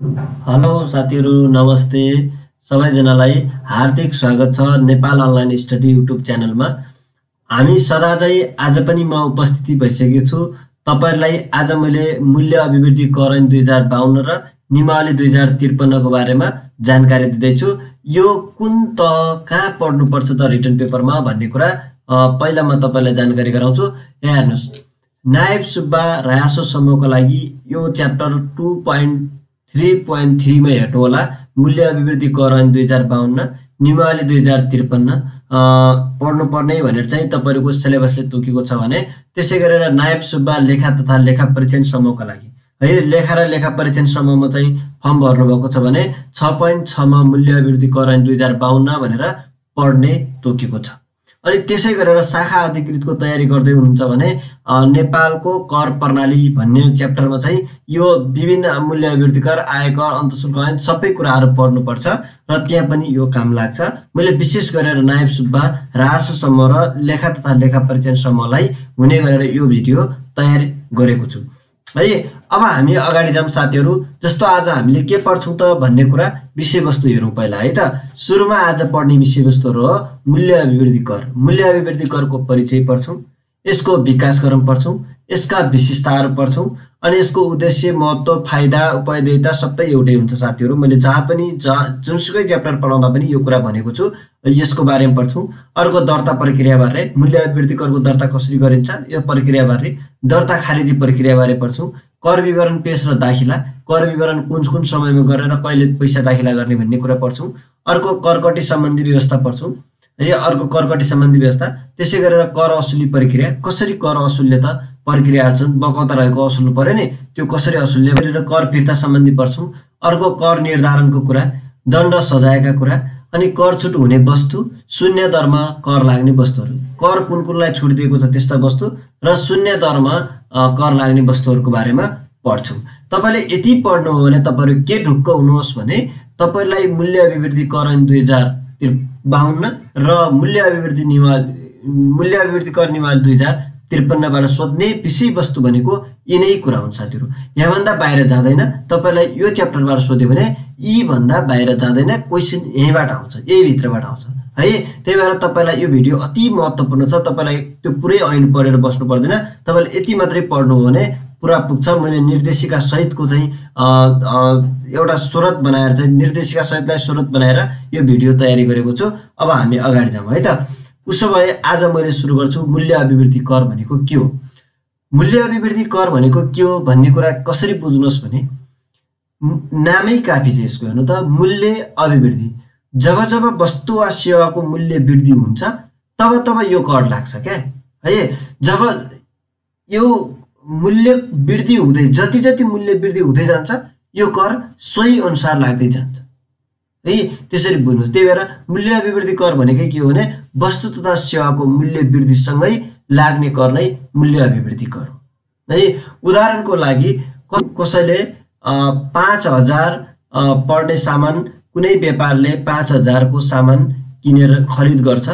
Hello साथीहरू नमस्ते सबैजनालाई हार्दिक स्वागत छ नेपाल अनलाइन स्टडी युट्युब च्यानलमा। हामी सदाझै आज पनि म उपस्थिति भइसकेको छु। तपाईहरुलाई आज मैले मूल्य अभिवृद्धि कर ऐन 2052 र नियमावली 2053 को बारेमा जानकारी दिँदैछु। यो कुन त कहाँ पढ्नुपर्छ त रिटन पेपरमा भन्ने कुरा पहिला म तपाईलाई जानकारी गराउँछु। यहाँ हेर्नुस्, नायब सुब्बा रायासो समूहको लागि यो च्याप्टर 2.3.3 मा हेर्नु होला। मूल्य अभिवृद्धि कर ऐन 2052 नियमावली 2053 पढ्नुपर्ने भनेर चाहिँ तपाईहरुको सिलेबसले तोकेको छ भने, त्यसै गरेर नायब सुब्बा लेखा तथा लेखा परीक्षण समूहका लागि है लेखा र लेखा परीक्षण समूहमा चाहिँ फर्म भर्नु भएको छ भने 6.6 मा मूल्य अभिवृद्धि कर ऐन 2052 भनेर पढ्ने तोकेको छ। अनि त्यसै गरेर शाखा अधिकृतको तयारी गर्दै हुनुहुन्छ भने नेपालको कर प्रणाली भन्ने च्याप्टरमा चाहिँ यो विभिन्न मूल्य अभिवृद्धि कर, आयकर, अन्तःशुल्क ऐन सबै कुराहरू पढ्नुपर्छ र त्यहाँ पनि यो काम लाग्छ। मैले विशेष गरेर नायब सुब्बा राजस्व समूह र लेखा तथा लेखा परीक्षण समूहलाई हुने गरेर यो भिडियो तयार गरेको छु है। अब हामी अगाडि जाम साथीहरू। जस्तो आज हामीले के पढ्छौं त भन्ने कुरा विषयवस्तु हेरौं पहिला है त। सुरुमा आज पढ्ने विषयवस्तुहरु हो मूल्य अभिवृद्धि कर। मूल्य अभिवृद्धि करको परिचय पढ्छौं, यसको विकासकरण पढ्छौं, यसका विशेषताहरू पढ्छौं, अनि यसको उद्देश्य, महत्व, फाइदा, उपयोगिता सबै एउटै हुन्छ साथीहरू। मैले जहाँ पनि जुनसुकै च्याप्टर पढाउँदा पनि यो कुरा भनेको छु, यसको बारेमा पढ्छौं। अर्को दर्ता प्रक्रिया बारे, मूल्य अभिवृद्धि करको दर्ता कसरी गरिन्छ यो प्रक्रिया बारे, दर्ता खारिजी प्रक्रिया बारे पढ्छौं। कर विवरण पेश र दाखिला, कर विवरण कुन समयमा गरेर कहिले पैसा दाखिला गर्ने भन्ने कुरा पढ्छौं। अर्को करकटी सम्बन्धी व्यवस्था पढ्छौं है, अर्को करकटी सम्बन्धी व्यवस्था। त्यसै गरेर कर असुली प्रक्रिया, कसरी कर असुल्ने त प्रक्रियाहरु छन्, बकौता रहेको असुल्नु पर्यो नि, त्यो कसरी असुल्ने भनेर कर फिर्ता सम्बन्धी पढ्छौं। अर्को कर निर्धारणको कुरा, दण्ड सजायका कुरा, अनि कर छुट हुने वस्तु, शून्य दरमा कर लाग्ने वस्तुहरु, कर कुनलाई छुट दिएको छ त्यस्ता वस्तु र शून्य दरमा कर लाग्ने वस्तुहरुको बारेमा पढ्छौं। तपाईले यति पढ्नु हो भने तपाईहरु के ढुक्क हुनुहोस् भने तपाईलाई मूल्य अभिवृद्धि कर ऐन 2052 र मूल्य अभिवृद्धि कर नियमावली 2053 बाट सोध्ने विषयवस्तु भनेको यिनै कुरा हुन् साथीहरु। यहाँ भन्दा बाहिर जाँदैन। तपाईलाई यो च्याप्टरबाट सोध्यो भने यी भन्दा बाहिर जाँदैन, क्वेशन यहीबाट आउँछ, यही भित्रबाट आउँछ है। त्यही भएर तपाईलाई यो भिडियो अति महत्त्वपूर्ण छ। तपाईलाई त्यो पुरै ऐन पढेर बस्नु पर्दैन, तपाईले यति मात्रै पढ्नु हो भने पुरा पुग्छ। मैले निर्देशिका सहितको चाहिँ एउटा स्रोत बनाएर चाहिँ निर्देशिका सहितलाई स्रोत बनाएर यो भिडियो तयारी गरेको छु। अब हामी अगाडि जाउँ है त। उसो भए आज मैले सुरु गर्छु मूल्य अभिवृद्धि कर भनेको के हो। मूल्य अभिवृद्धि कर भनेको के हो भन्ने कुरा कसरी बुझ्नुहोस् भने नामै काफी छ यसको। हेर्नु त, मूल्य अभिवृद्धि, जब वस्तु वा सेवाको मूल्य वृद्धि हुन्छ तब यो कर लाग्छ क्या है। जब यो मूल्य वृद्धि हुँदै जति मूल्य वृद्धि हुँदै जान्छ यो कर सोही अनुसार लाग्दै जान्छ है। त्यसरी बुझ्नुस्। त्यही भएर मूल्य अभिवृद्धि कर भनेकै के हो भने वस्तु तथा सेवाको मूल्य वृद्धि सँगै लाग्ने कर नै मूल्य अभिवृद्धि कर हो है। उदाहरणको लागि कसैले 5000 पर्ने सामान, कुनै व्यापारले 5000 को सामान किनेर खरिद गर्छ।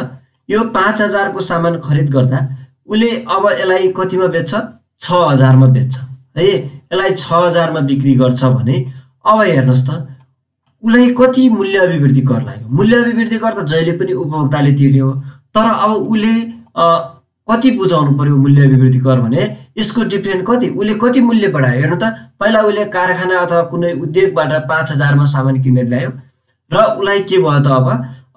यो 5000 को सामान खरिद गर्दा उले अब यसलाई कतिमा बेच्छ, 6000 मा बेच्छ है। यसलाई 6000 मा बिक्री गर्छ भने अब हेर्नुस् त उलाई कति मूल्य अभिवृद्धि कर लाग्यो। मूल्य अभिवृद्धि कर त जहिले पनि उपभोक्ताले तिर्ने हो, तर अब उले कति बुझाउनु पर्यो मूल्य अभिवृद्धि कर भने यसको डिफरेन्ट कति, उले कति मूल्य बढायो। हेर्नु त, पहिला उले कारखाना अथवा कुनै उद्योगबाट 5000 मा सामान किनेर ल्यायो र उलाई के भयो त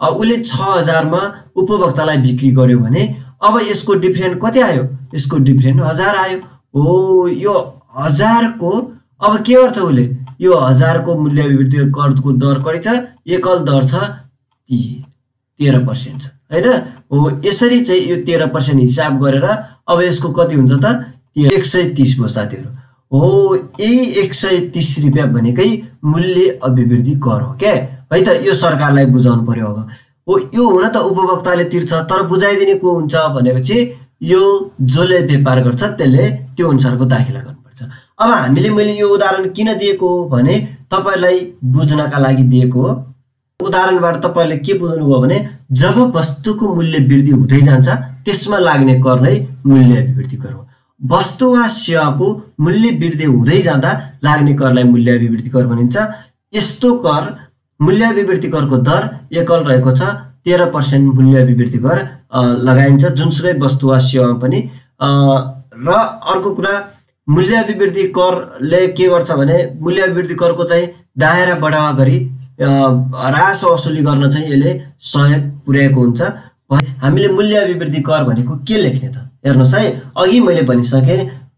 अब उले 6000 मा उपभोक्तालाई बिक्री गर्यो भने अब यसको डिफरेन्ट कति आयो, यसको डिफरेन्ट 1000 आयो। ओ यो 1000 को अब के गर्छ उले, यो 1000 को मूल्य अभिवृद्धि करको दर कति छ, एकल दर छ 13% छ हैन। हो यसरी चाहिँ यो 13% हिसाब गरेर अब यसको कति हुन्छ त 130 भयो साथीहरु। हो यही 130 रुपैयाँ भनेकै मूल्य अभिवृद्धि कर हो के है त। यो सरकारलाई बुझाउनु पर्यो। अब हो यो हुन त उपभोक्ताले तिर्छ, तर बुझाइदिने को हुन्छ भनेपछि यो जसले व्यापार गर्छ त्यसले त्यो अनुसारको दाखिला गर्नुपर्छ। अब मैले यो उदाहरण किन दिएको हो भने तपाईलाई बुझ्नका लागि दिएको हो। उदाहरणबाट तपाईले के बुझ्नुभयो भने जब वस्तुको मूल्य वृद्धि हुँदै जान्छ त्यसमा लाग्ने कर नै मूल्य अभिवृद्धि कर हो। वस्तु वा सेवाको मूल्य वृद्धि हुँदै जाँदा लाग्ने करलाई मूल्य अभिवृद्धि कर भनिन्छ। यस्तो कर मूल्य अभिवृद्धि करको दर एकल रहेको छ। 13% मूल्य अभिवृद्धि कर लगाइन्छ जुनसुकै वस्तु वा सेवामा पनि। र अर्को कुरा मूल्य अभिवृद्धि करले के गर्छ भने मूल्य अभिवृद्धि करको चाहिँ दायरा बढावा गरी राजस्व वसुली गर्न चाहिँ यसले सहयोग पुर्याएको हुन्छ। हामीले मूल्य अभिवृद्धि कर भनेको के लेख्ने त हेर्नुस् है, अघि मैले भनिसके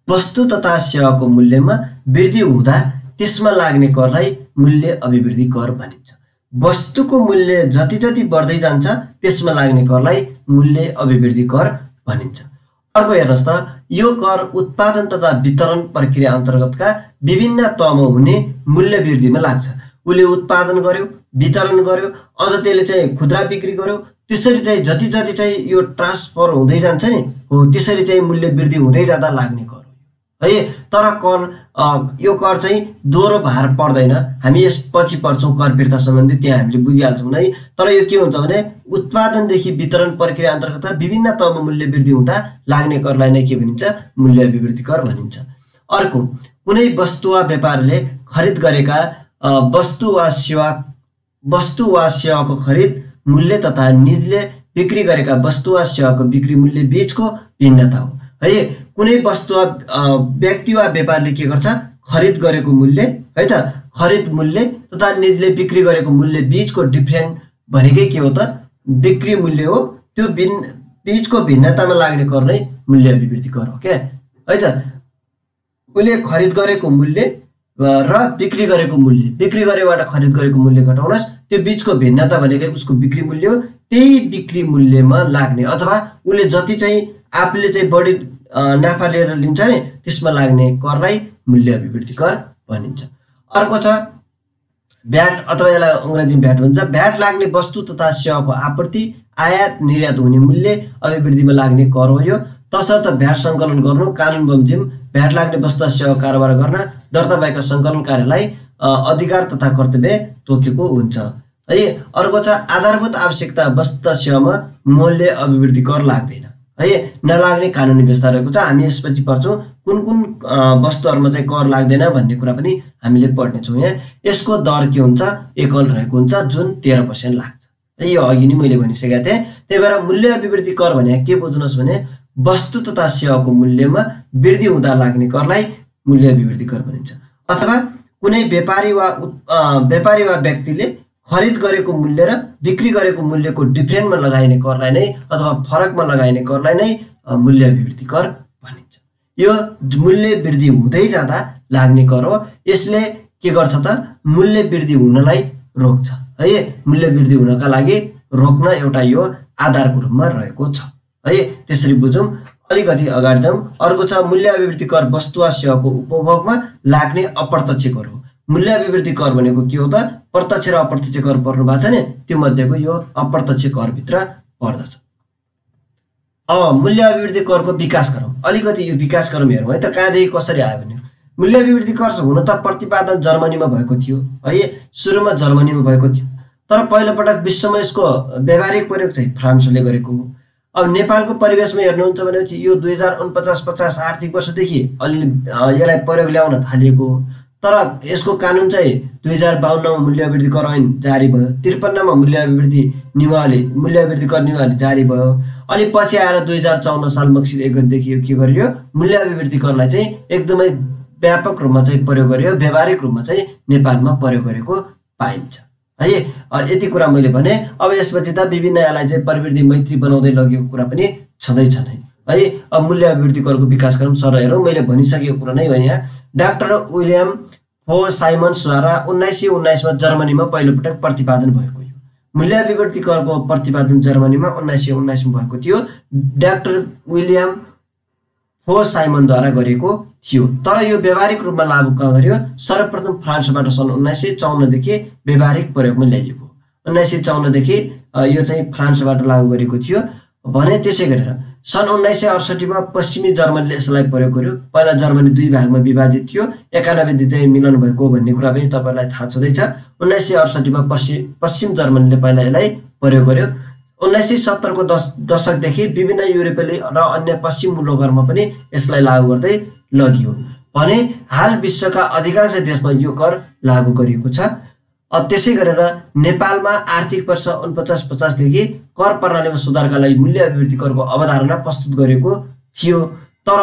वस्तु तथा सेवाको मूल्यमा वृद्धि हुँदा त्यसमा लाग्ने करलाई मूल्य अभिवृद्धि कर भनिन्छ। वस्तुको मूल्य जति जति बढ्दै जान्छ त्यसमा लाग्ने करलाई मूल्य अभिवृद्धि कर भनिन्छ। अर्को हेर्नुस् त, यो कर उत्पादन तथा वितरण प्रक्रिया अन्तर्गतका विभिन्न तहमा हुने मूल्य वृद्धिमा लाग्छ। उसले उत्पादन गर्यो, वितरण गर्यो, अझ त्यसले चाहिँ खुद्रा बिक्री गर्यो, त्यसरी चाहिँ जति जति चाहिँ यो ट्रान्सफर हुँदै जान्छ नि हो त्यसरी चाहिँ मूल्य वृद्धि हुँदै जाँदा लाग्ने कर हो है। तर कर यो कर चाहिँ दोहोरो भार पर्दैन। हामी यस पछि पढ्छौँ कर फिर्ता सम्बन्धी, त्यहाँ हामीले बुझिहाल्छौँ है। तर यो के हुन्छ भने उत्पादनदेखि वितरण प्रक्रिया अन्तर्गत विभिन्न तहमा मूल्य वृद्धि हुँदा लाग्ने करलाई नै के भनिन्छ? मूल्य अभिवृद्धि कर भनिन्छ। अर्को, कुनै वस्तु वा व्यापारले खरिद गरेका वस्तु वा सेवाको खरिद मूल्य तथा निजले बिक्री गरेका वस्तु वा सेवाको बिक्री मूल्य बीचको भिन्नता हो है। कुनै वस्तु वा व्यक्ति वा व्यापारले के गर्छ? खरिद गरेको मूल्य है त, खरिद मूल्य तथा निजले बिक्री गरेको मूल्य बीचको डिफरेन्ट भनेकै के हो त? बिक्री मूल्य हो। त्यो बीचको भिन्नतामा लाग्ने कर नै मूल्य अभिवृद्धि कर हो क्या है त। उसले खरिद गरेको मूल्य र बिक्री गरेको मूल्य, बिक्री गरेबाट खरिद गरेको मूल्य घटाउनुहोस्, त्यो बीचको भिन्नता भनेकै उसको बिक्री मूल्य हो। त्यही बिक्री मूल्यमा लाग्ने अथवा उसले जति चाहिँ आफूले चाहिँ बढी नाफा लिएर लिन्छ नि त्यसमा लाग्ने करलाई मूल्य अभिवृद्धि कर भनिन्छ। अर्को छ भ्याट अथवा यसलाई अङ्ग्रेजीमा भ्याट भन्छ। भ्याट लाग्ने वस्तु तथा सेवाको आपूर्ति आयात निर्यात हुने मूल्य अभिवृद्धिमा लाग्ने कर हो यो। तसर्थ भ्याट सङ्कलन गर्नु कानुन बमोजिम भ्याट लाग्ने वस्तु सेवा कारोबार गर्न दर्ता भएका सङ्कलन कार्यलाई अधिकार तथा कर्तव्य तोकेको हुन्छ है। अर्को छ आधारभूत आवश्यकता वस्तु सेवामा मूल्य अभिवृद्धि कर लाग्दैन है, नलाग्ने कानुनी व्यवस्था रहेको छ। हामी यसपछि पढ्छौँ कुन कुन वस्तुहरूमा चाहिँ कर लाग्दैन भन्ने कुरा पनि हामीले पढ्नेछौँ। यहाँ यसको दर के हुन्छ? एकल रहेको हुन्छ जुन 13% लाग्छ है। यो अघि नै मैले भनिसकेको थिएँ। त्यही भएर मूल्य अभिवृद्धि कर भने के बुझ्नुहोस् भने वस्तु तथा सेवाको मूल्यमा वृद्धि हुँदा लाग्ने करलाई मूल्य अभिवृद्धि कर भनिन्छ। अथवा कुनै व्यापारी वा व्यक्तिले खरिद गरेको मूल्य र बिक्री गरेको मूल्यको डिफरेन्टमा लगाइने करलाई नै अथवा फरकमा लगाइने करलाई नै मूल्य अभिवृद्धि कर भनिन्छ। यो मूल्य वृद्धि हुँदै जाँदा लाग्ने कर हो। यसले के गर्छ त? मूल्य वृद्धि हुनलाई रोक्छ है। मूल्य वृद्धि हुनका लागि रोक्न एउटा यो आधारको रूपमा रहेको छ है। त्यसरी बुझौँ। अलिकति अगाडि जाउँ। अर्को छ मूल्य अभिवृद्धि कर वस्तु वा सेवाको उपभोगमा लाग्ने अप्रत्यक्ष कर हो। मूल्य अभिवृद्धि कर भनेको के हो त? प्रत्यक्ष र अप्रत्यक्ष कर पर्नु भएको छ नि, त्यो मध्येको यो अप्रत्यक्ष करभित्र पर्दछ। अब मूल्य अभिवृद्धि करको विकास गरौँ। अलिकति यो विकास गरौँ हेरौँ है त, कहाँदेखि कसरी आयो भने मूल्य अभिवृद्धि कर हुन त प्रतिपादन जर्मनीमा भएको थियो है। सुरुमा जर्मनीमा भएको थियो, तर पहिलोपटक विश्वमा यसको व्यावहारिक प्रयोग चाहिँ फ्रान्सले गरेको हो। अब नेपालको परिवेशमा हेर्नुहुन्छ भनेपछि यो 2049-50 आर्थिक वर्षदेखि अलिअलि यसलाई प्रयोग ल्याउन थालिएको हो। तर यसको कानुन चाहिँ 2052मा मूल्य अभिवृद्धि कर ऐन जारी भयो, 53मा मूल्य अभिवृद्धि कर नियमावली जारी भयो। अनि पछि आएर 2054 साल मक्सिर 1 गतेदेखि के गरियो? मूल्य अभिवृद्धि करलाई चाहिँ एकदमै व्यापक रूपमा चाहिँ प्रयोग गरियो, व्यावहारिक रूपमा चाहिँ नेपालमा प्रयोग गरेको पाइन्छ है। यति कुरा मैले भने। अब यसपछि त विभिन्न यसलाई चाहिँ प्रवृत्ति मैत्री बनाउँदै लगेको कुरा पनि छँदैछन् है। अब मूल्य अभिवृद्धि करको विकास क्रम सर हेरौँ। मैले भनिसकेको कुरा नै हो। यहाँ डाक्टर विलियम फो साइमन्सद्वारा 1919मा जर्मनीमा पहिलोपटक प्रतिपादन भएको यो मूल्य अभिवृद्धि करको प्रतिपादन जर्मनीमा 1919मा भएको थियो। डाक्टर विलियम फो साइमनद्वारा गरेको थियो। तर यो व्यावहारिक रूपमा लागू गर्यो सर्वप्रथम फ्रान्सबाट सन् 1954 देखि व्यावहारिक प्रयोगमा ल्याइएको। 1954 देखि यो चाहिँ फ्रान्सबाट लागू गरेको थियो भने त्यसै गरेर सन् 1968 मा पश्चिमी जर्मनीले यसलाई प्रयोग गर्यो। पहिला जर्मनी दुई भागमा विभाजित थियो, 91 देखि चाहिँ मिलन भएको भन्ने कुरा पनि तपाईलाई थाहा छँदैछ। 1968 मा पश्चिम जर्मनीले पहिला यसलाई प्रयोग गर्यो। 1970 को दशकदेखि विभिन्न युरोपेली र अन्य पश्चिम मुलुकहरूमा पनि यसलाई लागू गर्दै लगियो भने हाल विश्वका अधिकांश देशमा यो कर लागू गरिएको छ। त्यसै गरेर नेपालमा आर्थिक वर्ष 49-50 देखि कर प्रणालीमा सुधारका लागि मूल्य अभिवृद्धि करको अवधारणा प्रस्तुत गरेको थियो, तर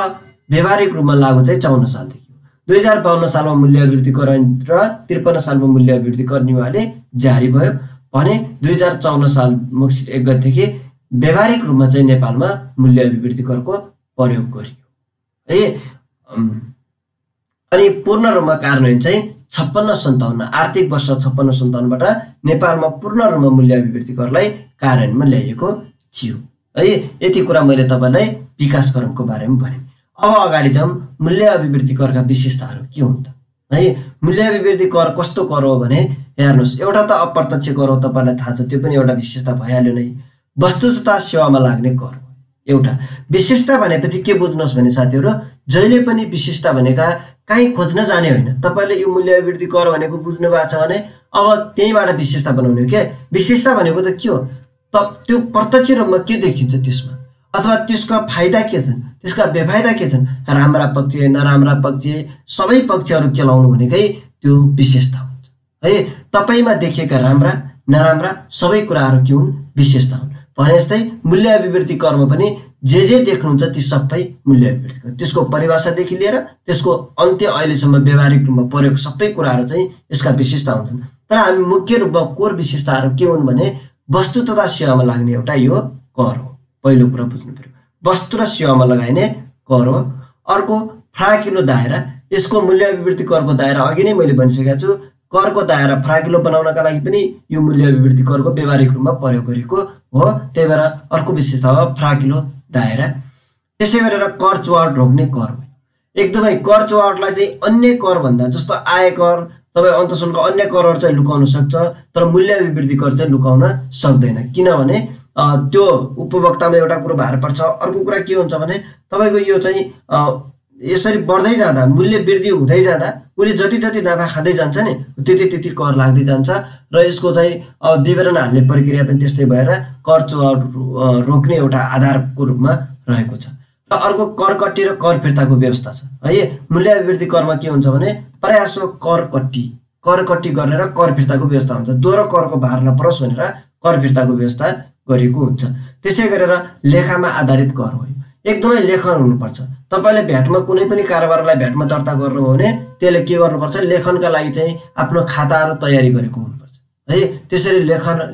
व्यावहारिक रूपमा लागू चाहिँ 54 सालदेखि। 2052 सालमा मूल्य अभिवृद्धि कर र 53 सालमा मूल्य अभिवृद्धि कर नियमावली जारी भयो भने 2054 साल मक्सिर 1 गतेदेखि व्यावहारिक रूपमा चाहिँ नेपालमा मूल्य अभिवृद्धि करको प्रयोग गरियो है। अनि पूर्ण रूपमा कार्यान्वयन चाहिँ 56-57 आर्थिक वर्ष 56-57बाट नेपालमा पूर्ण रूपमा मूल्य अभिवृद्धि करलाई कार्यान्वयनमा ल्याइएको थियो है। यति कुरा मैले तपाईलाई विकास करको बारेमा भने। अब अगाडि जाउँ, मूल्य अभिवृद्धि करका विशेषताहरू के हुन् त है। मूल्य अभिवृद्धि कर कस्तो कर हो भने हेर्नुस्, एउटा त अप्रत्यक्ष कर हो, तपाईलाई थाहा छ, त्यो पनि एउटा विशेषता भइहाल्यो नै। वस्तु तथा सेवामा लाग्ने कर हो एउटा विशेषता। भनेपछि के बुझ्नुहोस् भने साथीहरू, जहिले पनि विशेषता भनेका कहीँ खोज्न जाने होइन। तपाईले यो मूल्य अभिवृद्धि कर भनेको बुझ्नु भएको छ भने अब त्यहीबाट विशेषता बनाउने हो के। विशेषता भनेको त के हो त, त्यो प्रत्यक्ष रूपमा के देखिन्छ त्यसमा, अथवा त्यसका फाइदा के छन्, त्यसका बेफाइदा के छन्, राम्रा पक्ष नराम्रा पक्ष सबै पक्षहरू केलाउनु भनेकै त्यो विशेषता हुन्छ है। तपाईमा देखिएका राम्रा नराम्रा सबै कुराहरू के हुन्, विशेषता हुन्। भने जस्तै मूल्य अभिवृद्धि करमा पनि जे देख्नुहुन्छ ती सबै मूल्य अभिवृद्धि कर, त्यसको परिभाषादेखि लिएर त्यसको अन्त्य अहिलेसम्म व्यावहारिक रूपमा प्रयोग सबै कुराहरू चाहिँ यसका विशेषता हुन्छन्। तर हामी मुख्य रूपमा कोर विशेषताहरू के हुन् भने वस्तु तथा सेवामा लाग्ने एउटा यो कर हो। पहिलो कुरा बुझ्नु पर्यो, वस्तु र सेवामा लगाइने कर हो। अर्को फराकिलो दायरा, यसको मूल्य अभिवृद्धि करको दायरा अघि नै मैले भनिसकेको छु। करको दायरा फराकिलो बनाउनका लागि पनि यो मूल्य अभिवृद्धि करको व्यावहारिक रूपमा प्रयोग गरेको हो। त्यही भएर अर्को विशेषता हो फराकिलो दायरा। त्यसै गरेर कर चुहावट रोक्ने कर हो। एकदमै कर चुहावटलाई चाहिँ अन्य कर भन्दा, जस्तो आयकर तपाईँ अन्तशुल्क अन्य करहरू चाहिँ लुकाउन सक्छ, तर मूल्य अभिवृद्धि कर चाहिँ लुकाउन सक्दैन। किनभने त्यो उपभोक्तामा एउटा कुरो भार पर्छ। अर्को कुरा के हुन्छ भने तपाईँको यो चाहिँ यसरी बढ्दै जाँदा, मूल्य वृद्धि हुँदै जाँदा उसले जति नाफा खाँदै जान्छ नि त्यति कर लाग्दै जान्छ र यसको चाहिँ विवरण हाल्ने प्रक्रिया पनि त्यस्तै भएर कर चुहावट रोक्ने एउटा आधारको रूपमा रहेको छ। र अर्को करकट्टी र कर फिर्ताको व्यवस्था छ है। मूल्य अभिवृद्धि करमा के हुन्छ भने प्रायः करकट्टी गरेर कर फिर्ताको व्यवस्था हुन्छ। दोहोरो करको भार नपरोस् भनेर कर फिर्ताको व्यवस्था गरिएको हुन्छ। त्यसै गरेर लेखामा आधारित कर हो। एकदमै लेखन हुनुपर्छ। तपाईले भ्याटमा कुनै पनि कारोबारलाई भ्याटमा दर्ता गर्नु हो भने त्यसले के गर्नुपर्छ, लेखनका लागि चाहिँ आफ्नो खाताहरू तयारी गरेको हुनुपर्छ है। त्यसरी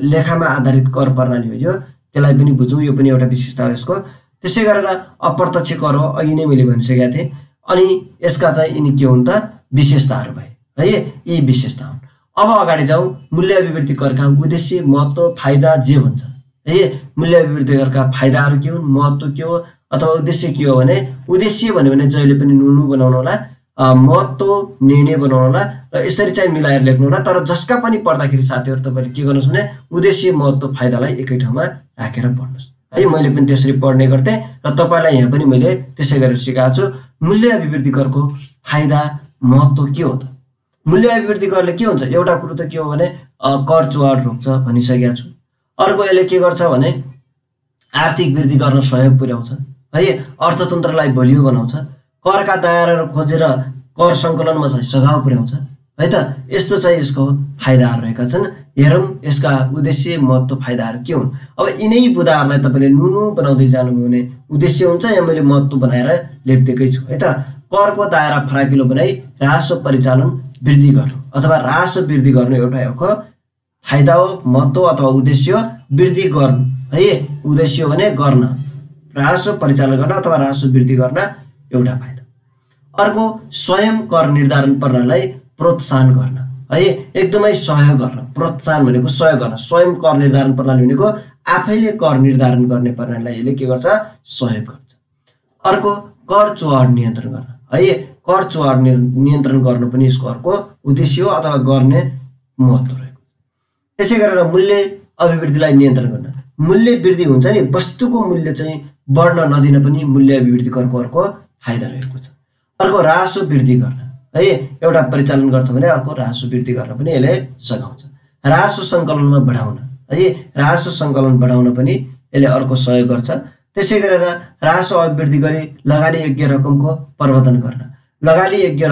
लेखामा आधारित कर प्रणाली हो यो, त्यसलाई पनि बुझौँ, यो पनि एउटा विशेषता हो यसको। त्यसै गरेर अप्रत्यक्ष कर हो, अघि नै मैले भनिसकेको थिएँ। अनि यसका चाहिँ यिनी के हुन् त, विशेषताहरू भए है। यी विशेषता हुन्। अब अगाडि जाउँ, मूल्य अभिवृद्धि करका उद्देश्य, महत्त्व, फाइदा जे भन्छ है। मूल्य अभिवृद्धि करका फाइदाहरू के हुन्, महत्त्व के हो अथवा उद्देश्य के हो भने उद्देश्य भन्यो भने जहिले पनि नुनु बनाउनु होला, महत्त्व निर्णय बनाउनु होला र यसरी चाहिँ मिलाएर लेख्नु होला। तर जसका पनि पढ्दाखेरि साथीहरू तपाईँले के गर्नुहोस् भने उद्देश्य महत्त्व फाइदालाई एकै ठाउँमा राखेर पढ्नुहोस् है। मैले पनि त्यसरी पढ्ने गर्थेँ र तपाईँलाई यहाँ पनि मैले त्यसै गरेर सिकाएको छु। मूल्य अभिवृद्धि करको फाइदा महत्त्व के हो त, मूल्य अभिवृद्धि करले के हुन्छ, एउटा कुरो त के हो भने कर चुहावट रोक्छ भनिसकेको छु। अर्को यसले के गर्छ भने आर्थिक वृद्धि गर्न सहयोग पुर्याउँछ है। अर्थतन्त्रलाई बलियो बनाउँछ। करका दायराहरू खोजेर कर सङ्कलनमा चाहिँ सघाउ पुर्याउँछ है त। यस्तो चाहिँ यसको फाइदाहरू रहेका छन्। हेरौँ यसका उद्देश्य, महत्त्व, फाइदाहरू के हुन्। अब यिनै बुदाहरूलाई तपाईँले नुनु बनाउँदै जानुभयो भने उद्देश्य हुन्छ, यहाँ मैले महत्त्व बनाएर लेख्दैकै छु है त। करको दायरा फराकिलो बनाई राजस्व परिचालन वृद्धि गर्नु अथवा राजस्व वृद्धि गर्नु एउटा एउटा फाइदा हो। महत्त्व अथवा उद्देश्य वृद्धि गर्नु है। उद्देश्य भने गर्न, राजस्व परिचालन गर्न अथवा राजस्व वृद्धि गर्न एउटा फाइदा। अर्को स्वयं कर निर्धारण प्रणालीलाई प्रोत्साहन गर्न है। एकदमै सहयोग गर्न, प्रोत्साहन भनेको सहयोग गर्न। स्वयं कर निर्धारण प्रणाली भनेको आफैले कर निर्धारण गर्ने प्रणालीलाई यसले के गर्छ, सहयोग गर्छ। अर्को कर चुहावट नियन्त्रण गर्न है। कर चुहावट नियन्त्रण गर्नु पनि यसको अर्को उद्देश्य हो अथवा गर्ने महत्त्व रहेको। त्यसै गरेर मूल्य अभिवृद्धिलाई नियन्त्रण गर्न, मूल्य वृद्धि हुन्छ नि, वस्तुको मूल्य चाहिँ बढ्न नदिन पनि मूल्य अभिवृद्धि करको अर्को फाइदा रहेको छ। अर्को राजस्व वृद्धि गर्न है। एउटा परिचालन गर्छ भने अर्को राजस्व वृद्धि गर्न पनि यसले सघाउँछ। राजस्व सङ्कलनमा बढाउन है। राजस्व सङ्कलन बढाउन पनि यसले अर्को सहयोग गर्छ। त्यसै गरेर राजस्व अभिवृद्धि गरी लगानी योग्य रकमको प्रवर्धन गर्न, लगानी योग्य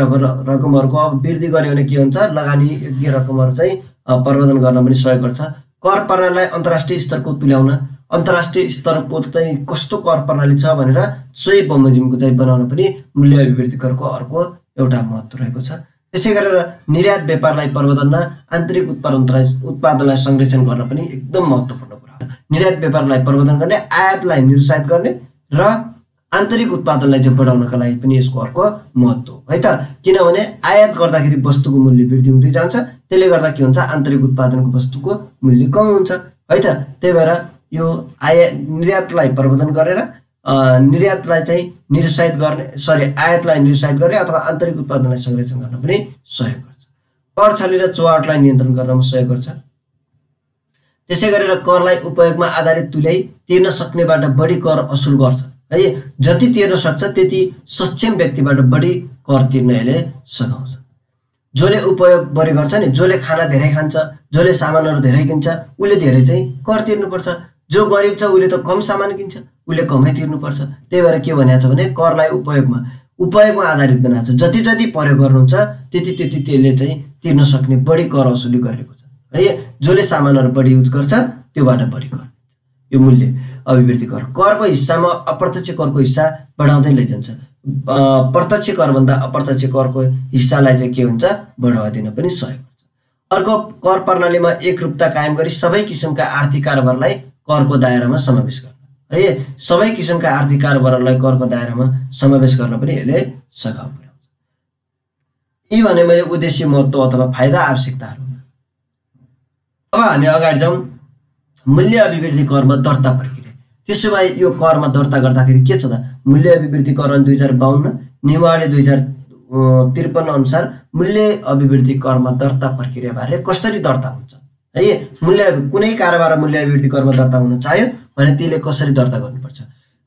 रकमहरूको वृद्धि गर्यो भने के हुन्छ, लगानी योग्य रकमहरू चाहिँ प्रवर्धन गर्न पनि सहयोग गर्छ। कर प्रणालीलाई अन्तर्राष्ट्रिय स्तरको तुल्याउन, अन्तर्राष्ट्रिय स्तरको चाहिँ कस्तो कर प्रणाली छ भनेर सोही बमोजिमको चाहिँ बनाउन पनि मूल्य अभिवृद्धि करको अर्को एउटा महत्त्व रहेको छ। त्यसै गरेर निर्यात व्यापारलाई प्रवर्धन, आन्तरिक उत्पादनलाई संरक्षण गर्न पनि एकदम महत्त्वपूर्ण कुरा हो। निर्यात व्यापारलाई प्रवर्धन गर्ने, आयातलाई निरुत्साहित गर्ने र आन्तरिक उत्पादनलाई चाहिँ बढाउनका लागि पनि यसको अर्को महत्त्व हो है त। किनभने आयात गर्दाखेरि वस्तुको मूल्य वृद्धि हुँदै जान्छ, त्यसले गर्दा के हुन्छ, आन्तरिक उत्पादनको वस्तुको मूल्य कम हुन्छ है त। त्यही भएर यो निर्यातलाई प्रवर्धन गरेर निर्यातलाई चाहिँ निरुत्साहित गर्ने, आयातलाई निरुत्साहित गर्ने अथवा आन्तरिक उत्पादनलाई संरक्षण गर्न पनि सहयोग गर्छ। कर छली र चुहावटलाई नियन्त्रण गर्नमा सहयोग गर्छ। त्यसै गरेर करलाई उपयोगमा आधारित तुल्याइ तिर्न सक्नेबाट बढी कर असुल गर्छ है। जति तिर्न सक्छ त्यति सक्षम व्यक्तिबाट बढी कर तिर्न यसले सघाउँछ। जसले उपयोग बढी गर्छ नि, जसले खाना धेरै खान्छ, जसले सामानहरू धेरै किन्छ, उसले धेरै चाहिँ कर तिर्नुपर्छ। जो गरिब छ उसले त कम सामान किन्छ, उसले कमै तिर्नुपर्छ। त्यही भएर के भनेको छ भने करलाई उपयोगमा आधारित बनाएको छ। जति जति प्रयोग गर्नुहुन्छ त्यति त्यति त्यसले चाहिँ तिर्न सक्ने बढी कर असुली गरेको छ है। जसले सामानहरू बढी युज गर्छ त्योबाट बढी कर, यो मूल्य अभिवृद्धि कर। करको हिस्सामा अप्रत्यक्ष करको हिस्सा बढाउँदै लैजान्छ। प्रत्यक्ष करभन्दा अप्रत्यक्ष करको हिस्सालाई चाहिँ के हुन्छ, बढावा दिन पनि सहयोग गर्छ। अर्को, कर प्रणालीमा एकरूपता कायम गरी सबै किसिमका आर्थिक कारोबारलाई करको दायरामा समावेश गर्न है। सबै किसिमका आर्थिक कारोबारलाई करको दायरामा समावेश गर्न पनि यसले सघाउ पुर्याउँछ। यी भने मैले उद्देश्य, महत्त्व अथवा फाइदा, आवश्यकताहरू। अब हामी अगाडि जाउँ मूल्य अभिवृद्धि करमा दर्ता प्रक्रिया। त्यसो भए यो करमा दर्ता गर्दाखेरि के छ त, मूल्य अभिवृद्धि कर 2052 नियमावली 2053 अनुसार मूल्य अभिवृद्धि करमा दर्ता प्रक्रिया बारे कसरी दर्ता हुन्छ है। मूल्य कुनै कारोबार मूल्य अभिवृद्धि करमा दर्ता हुन चाह्यो भने त्यसले कसरी दर्ता गर्नुपर्छ।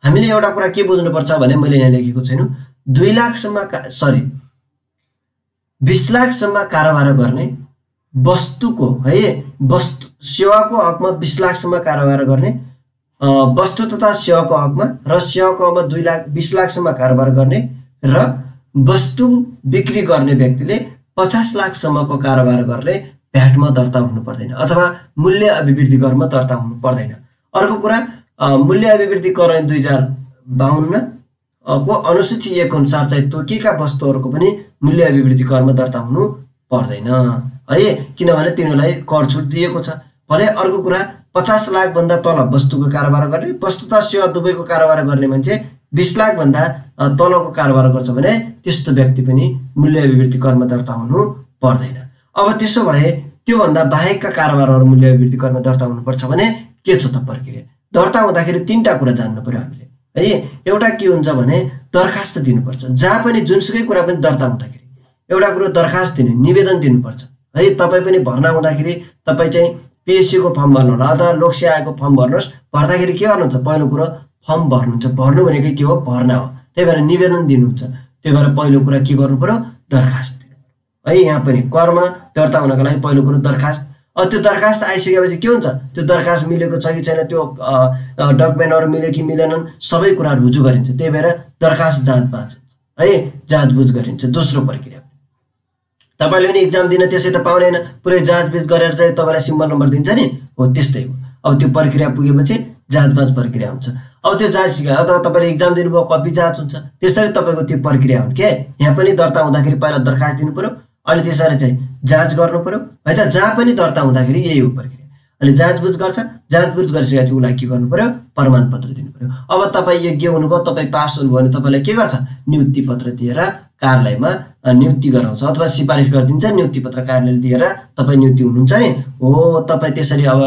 हामीले एउटा कुरा के बुझ्नुपर्छ भने, मैले यहाँ लेखेको छैन, 2 लाखसम्म 20 लाखसम्म कारोबार गर्ने वस्तुको है, वस्तु सेवाको हकमा 20 लाखसम्म कारोबार गर्ने, वस्तु तथा सेवाको हकमा र सेवाको हकमा 20 लाखसम्म कारोबार गर्ने र वस्तु बिक्री गर्ने व्यक्तिले 50 लाखसम्मको कारोबार गर्ने भ्याटमा दर्ता हुनु पर्दैन अथवा मूल्य अभिवृद्धि करमा दर्ता हुनु पर्दैन। अर्को कुरा, मूल्य अभिवृद्धि कर 2052 को अनुसूची 1 अनुसार चाहिँ तोकिएका वस्तुहरूको पनि मूल्य अभिवृद्धि करमा दर्ता हुनु पर्दैन है, किनभने तिनीहरूलाई कर छुट दिएको छ भने। अर्को कुरा, 50 लाखभन्दा तल वस्तुको कारोबार गर्ने, वस्तु तथा सेवा दुवैको कारोबार गर्ने मान्छे 20 लाखभन्दा तलको कारोबार गर्छ भने त्यस्तो व्यक्ति पनि मूल्य अभिवृद्धि करमा दर्ता हुनु पर्दैन। अब त्यसो भए त्योभन्दा बाहेकका कारोबारहरू मूल्य अभिवृद्धि करमा दर्ता हुनुपर्छ भने के छ त प्रक्रिया। दर्ता हुँदाखेरि 3टा कुरा जान्नु पर्यो हामीले है। एउटा के हुन्छ भने दरखास्त दिनुपर्छ। जहाँ पनि जुनसुकै कुरा पनि दर्ता हुँदाखेरि एउटा कुरो दरखास्त दिने, निवेदन दिनुपर्छ है। तपाईँ पनि भर्ना हुँदाखेरि तपाईँ चाहिँ पिएससी को फर्म भर्नु होला अथवा लोकसेवा आयोगको फर्म भर्नुहोस्। भर्दाखेरि के गर्नुहुन्छ, पहिलो कुरो फर्म भर्नुहुन्छ। भर्नु भनेको के हो, भर्ना हो। त्यही भएर निवेदन दिनुहुन्छ। त्यही भएर पहिलो कुरा के गर्नु पर्यो, दरखास्त दिनु है। यहाँ पनि करमा दर्ता हुनको लागि पहिलो कुरो दरखास्त। त्यो दरखास्त आइसकेपछि के हुन्छ, त्यो दरखास्त मिलेको छ कि छैन, त्यो डकुमेन्टहरू मिले कि मिलेनन्, सबै कुराहरू रुजु गरिन्छ। त्यही भएर दरखास्त जाँचबुझ है, जाँचबुझ गरिन्छ। दोस्रो प्रक्रिया, तपाईँले पनि इक्जाम दिन त्यसै त पाउदैन, पुरै जाँचबुझ गरेर चाहिँ तपाईँलाई सिम्बल नम्बर दिन्छ नि, हो त्यस्तै हो। अब त्यो प्रक्रिया पुगेपछि जाँचबुझ प्रक्रिया हुन्छ। अब त्यो जाँच अथवा तपाईँले इक्जाम दिनुभयो, कपी जाँच हुन्छ। त्यसरी तपाईँको त्यो प्रक्रिया हुन् के। यहाँ पनि दर्ता हुँदाखेरि पहिला दरखास्त दिनु पर्यो, अनि त्यसरी चाहिँ जाँच गर्नु पर्यो है त। जहाँ पनि दर्ता हुँदाखेरि यही हो प्रक्रिया। अनि जाँचबुझ गर्छ, जाँचबुझ गरिसकेपछि उसलाई के गर्नु पर्यो, प्रमाणपत्र दिनु पर्यो। अब तपाईँ योग्य हुनुभयो, तपाईँ पास हुनुभयो भने तपाईँलाई के गर्छ, नियुक्ति पत्र दिएर कार्यालयमा नियुक्ति गराउँछ अथवा सिफारिस गरिदिन्छ। नियुक्ति पत्र कार्यालयले दिएर तपाईँ नियुक्ति हुनुहुन्छ नि, हो तपाईँ त्यसरी अब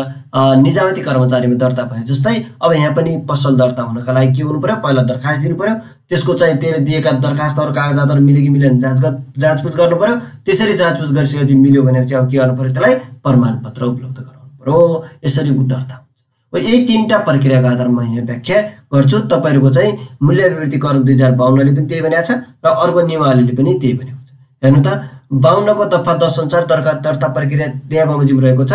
निजामती कर्मचारीमा दर्ता भए जस्तै अब यहाँ पनि पसल दर्ता हुनका लागि के हुनु पर्यो, पहिला दरखास्त दिनु पर्यो। त्यसको चाहिँ त्यसले दिएका दरखास्तहरू कागजातहरू मिल्यो कि मिलेन जाँचबुझ गर्नु पर्यो। त्यसरी जाँचबुझ गरिसकेपछि मिल्यो भने चाहिँ अब के गर्नु पर्यो, त्यसलाई प्रमाणपत्र उपलब्ध गराउनु पर्यो। यसरी ऊ दर्ता हुन्छ। यही 3टा प्रक्रियाको आधारमा यहाँ व्याख्या गर्छु। तपाईँहरूको चाहिँ मूल्य अभिवृद्धि कर 2052 ले पनि त्यही भनेको छ र अर्को नियमावलीले पनि त्यही भनेको छ। हेर्नु त, 52 को दफा 10 अनुसार दर्ता प्रक्रिया त्यहाँ बमोजिम रहेको छ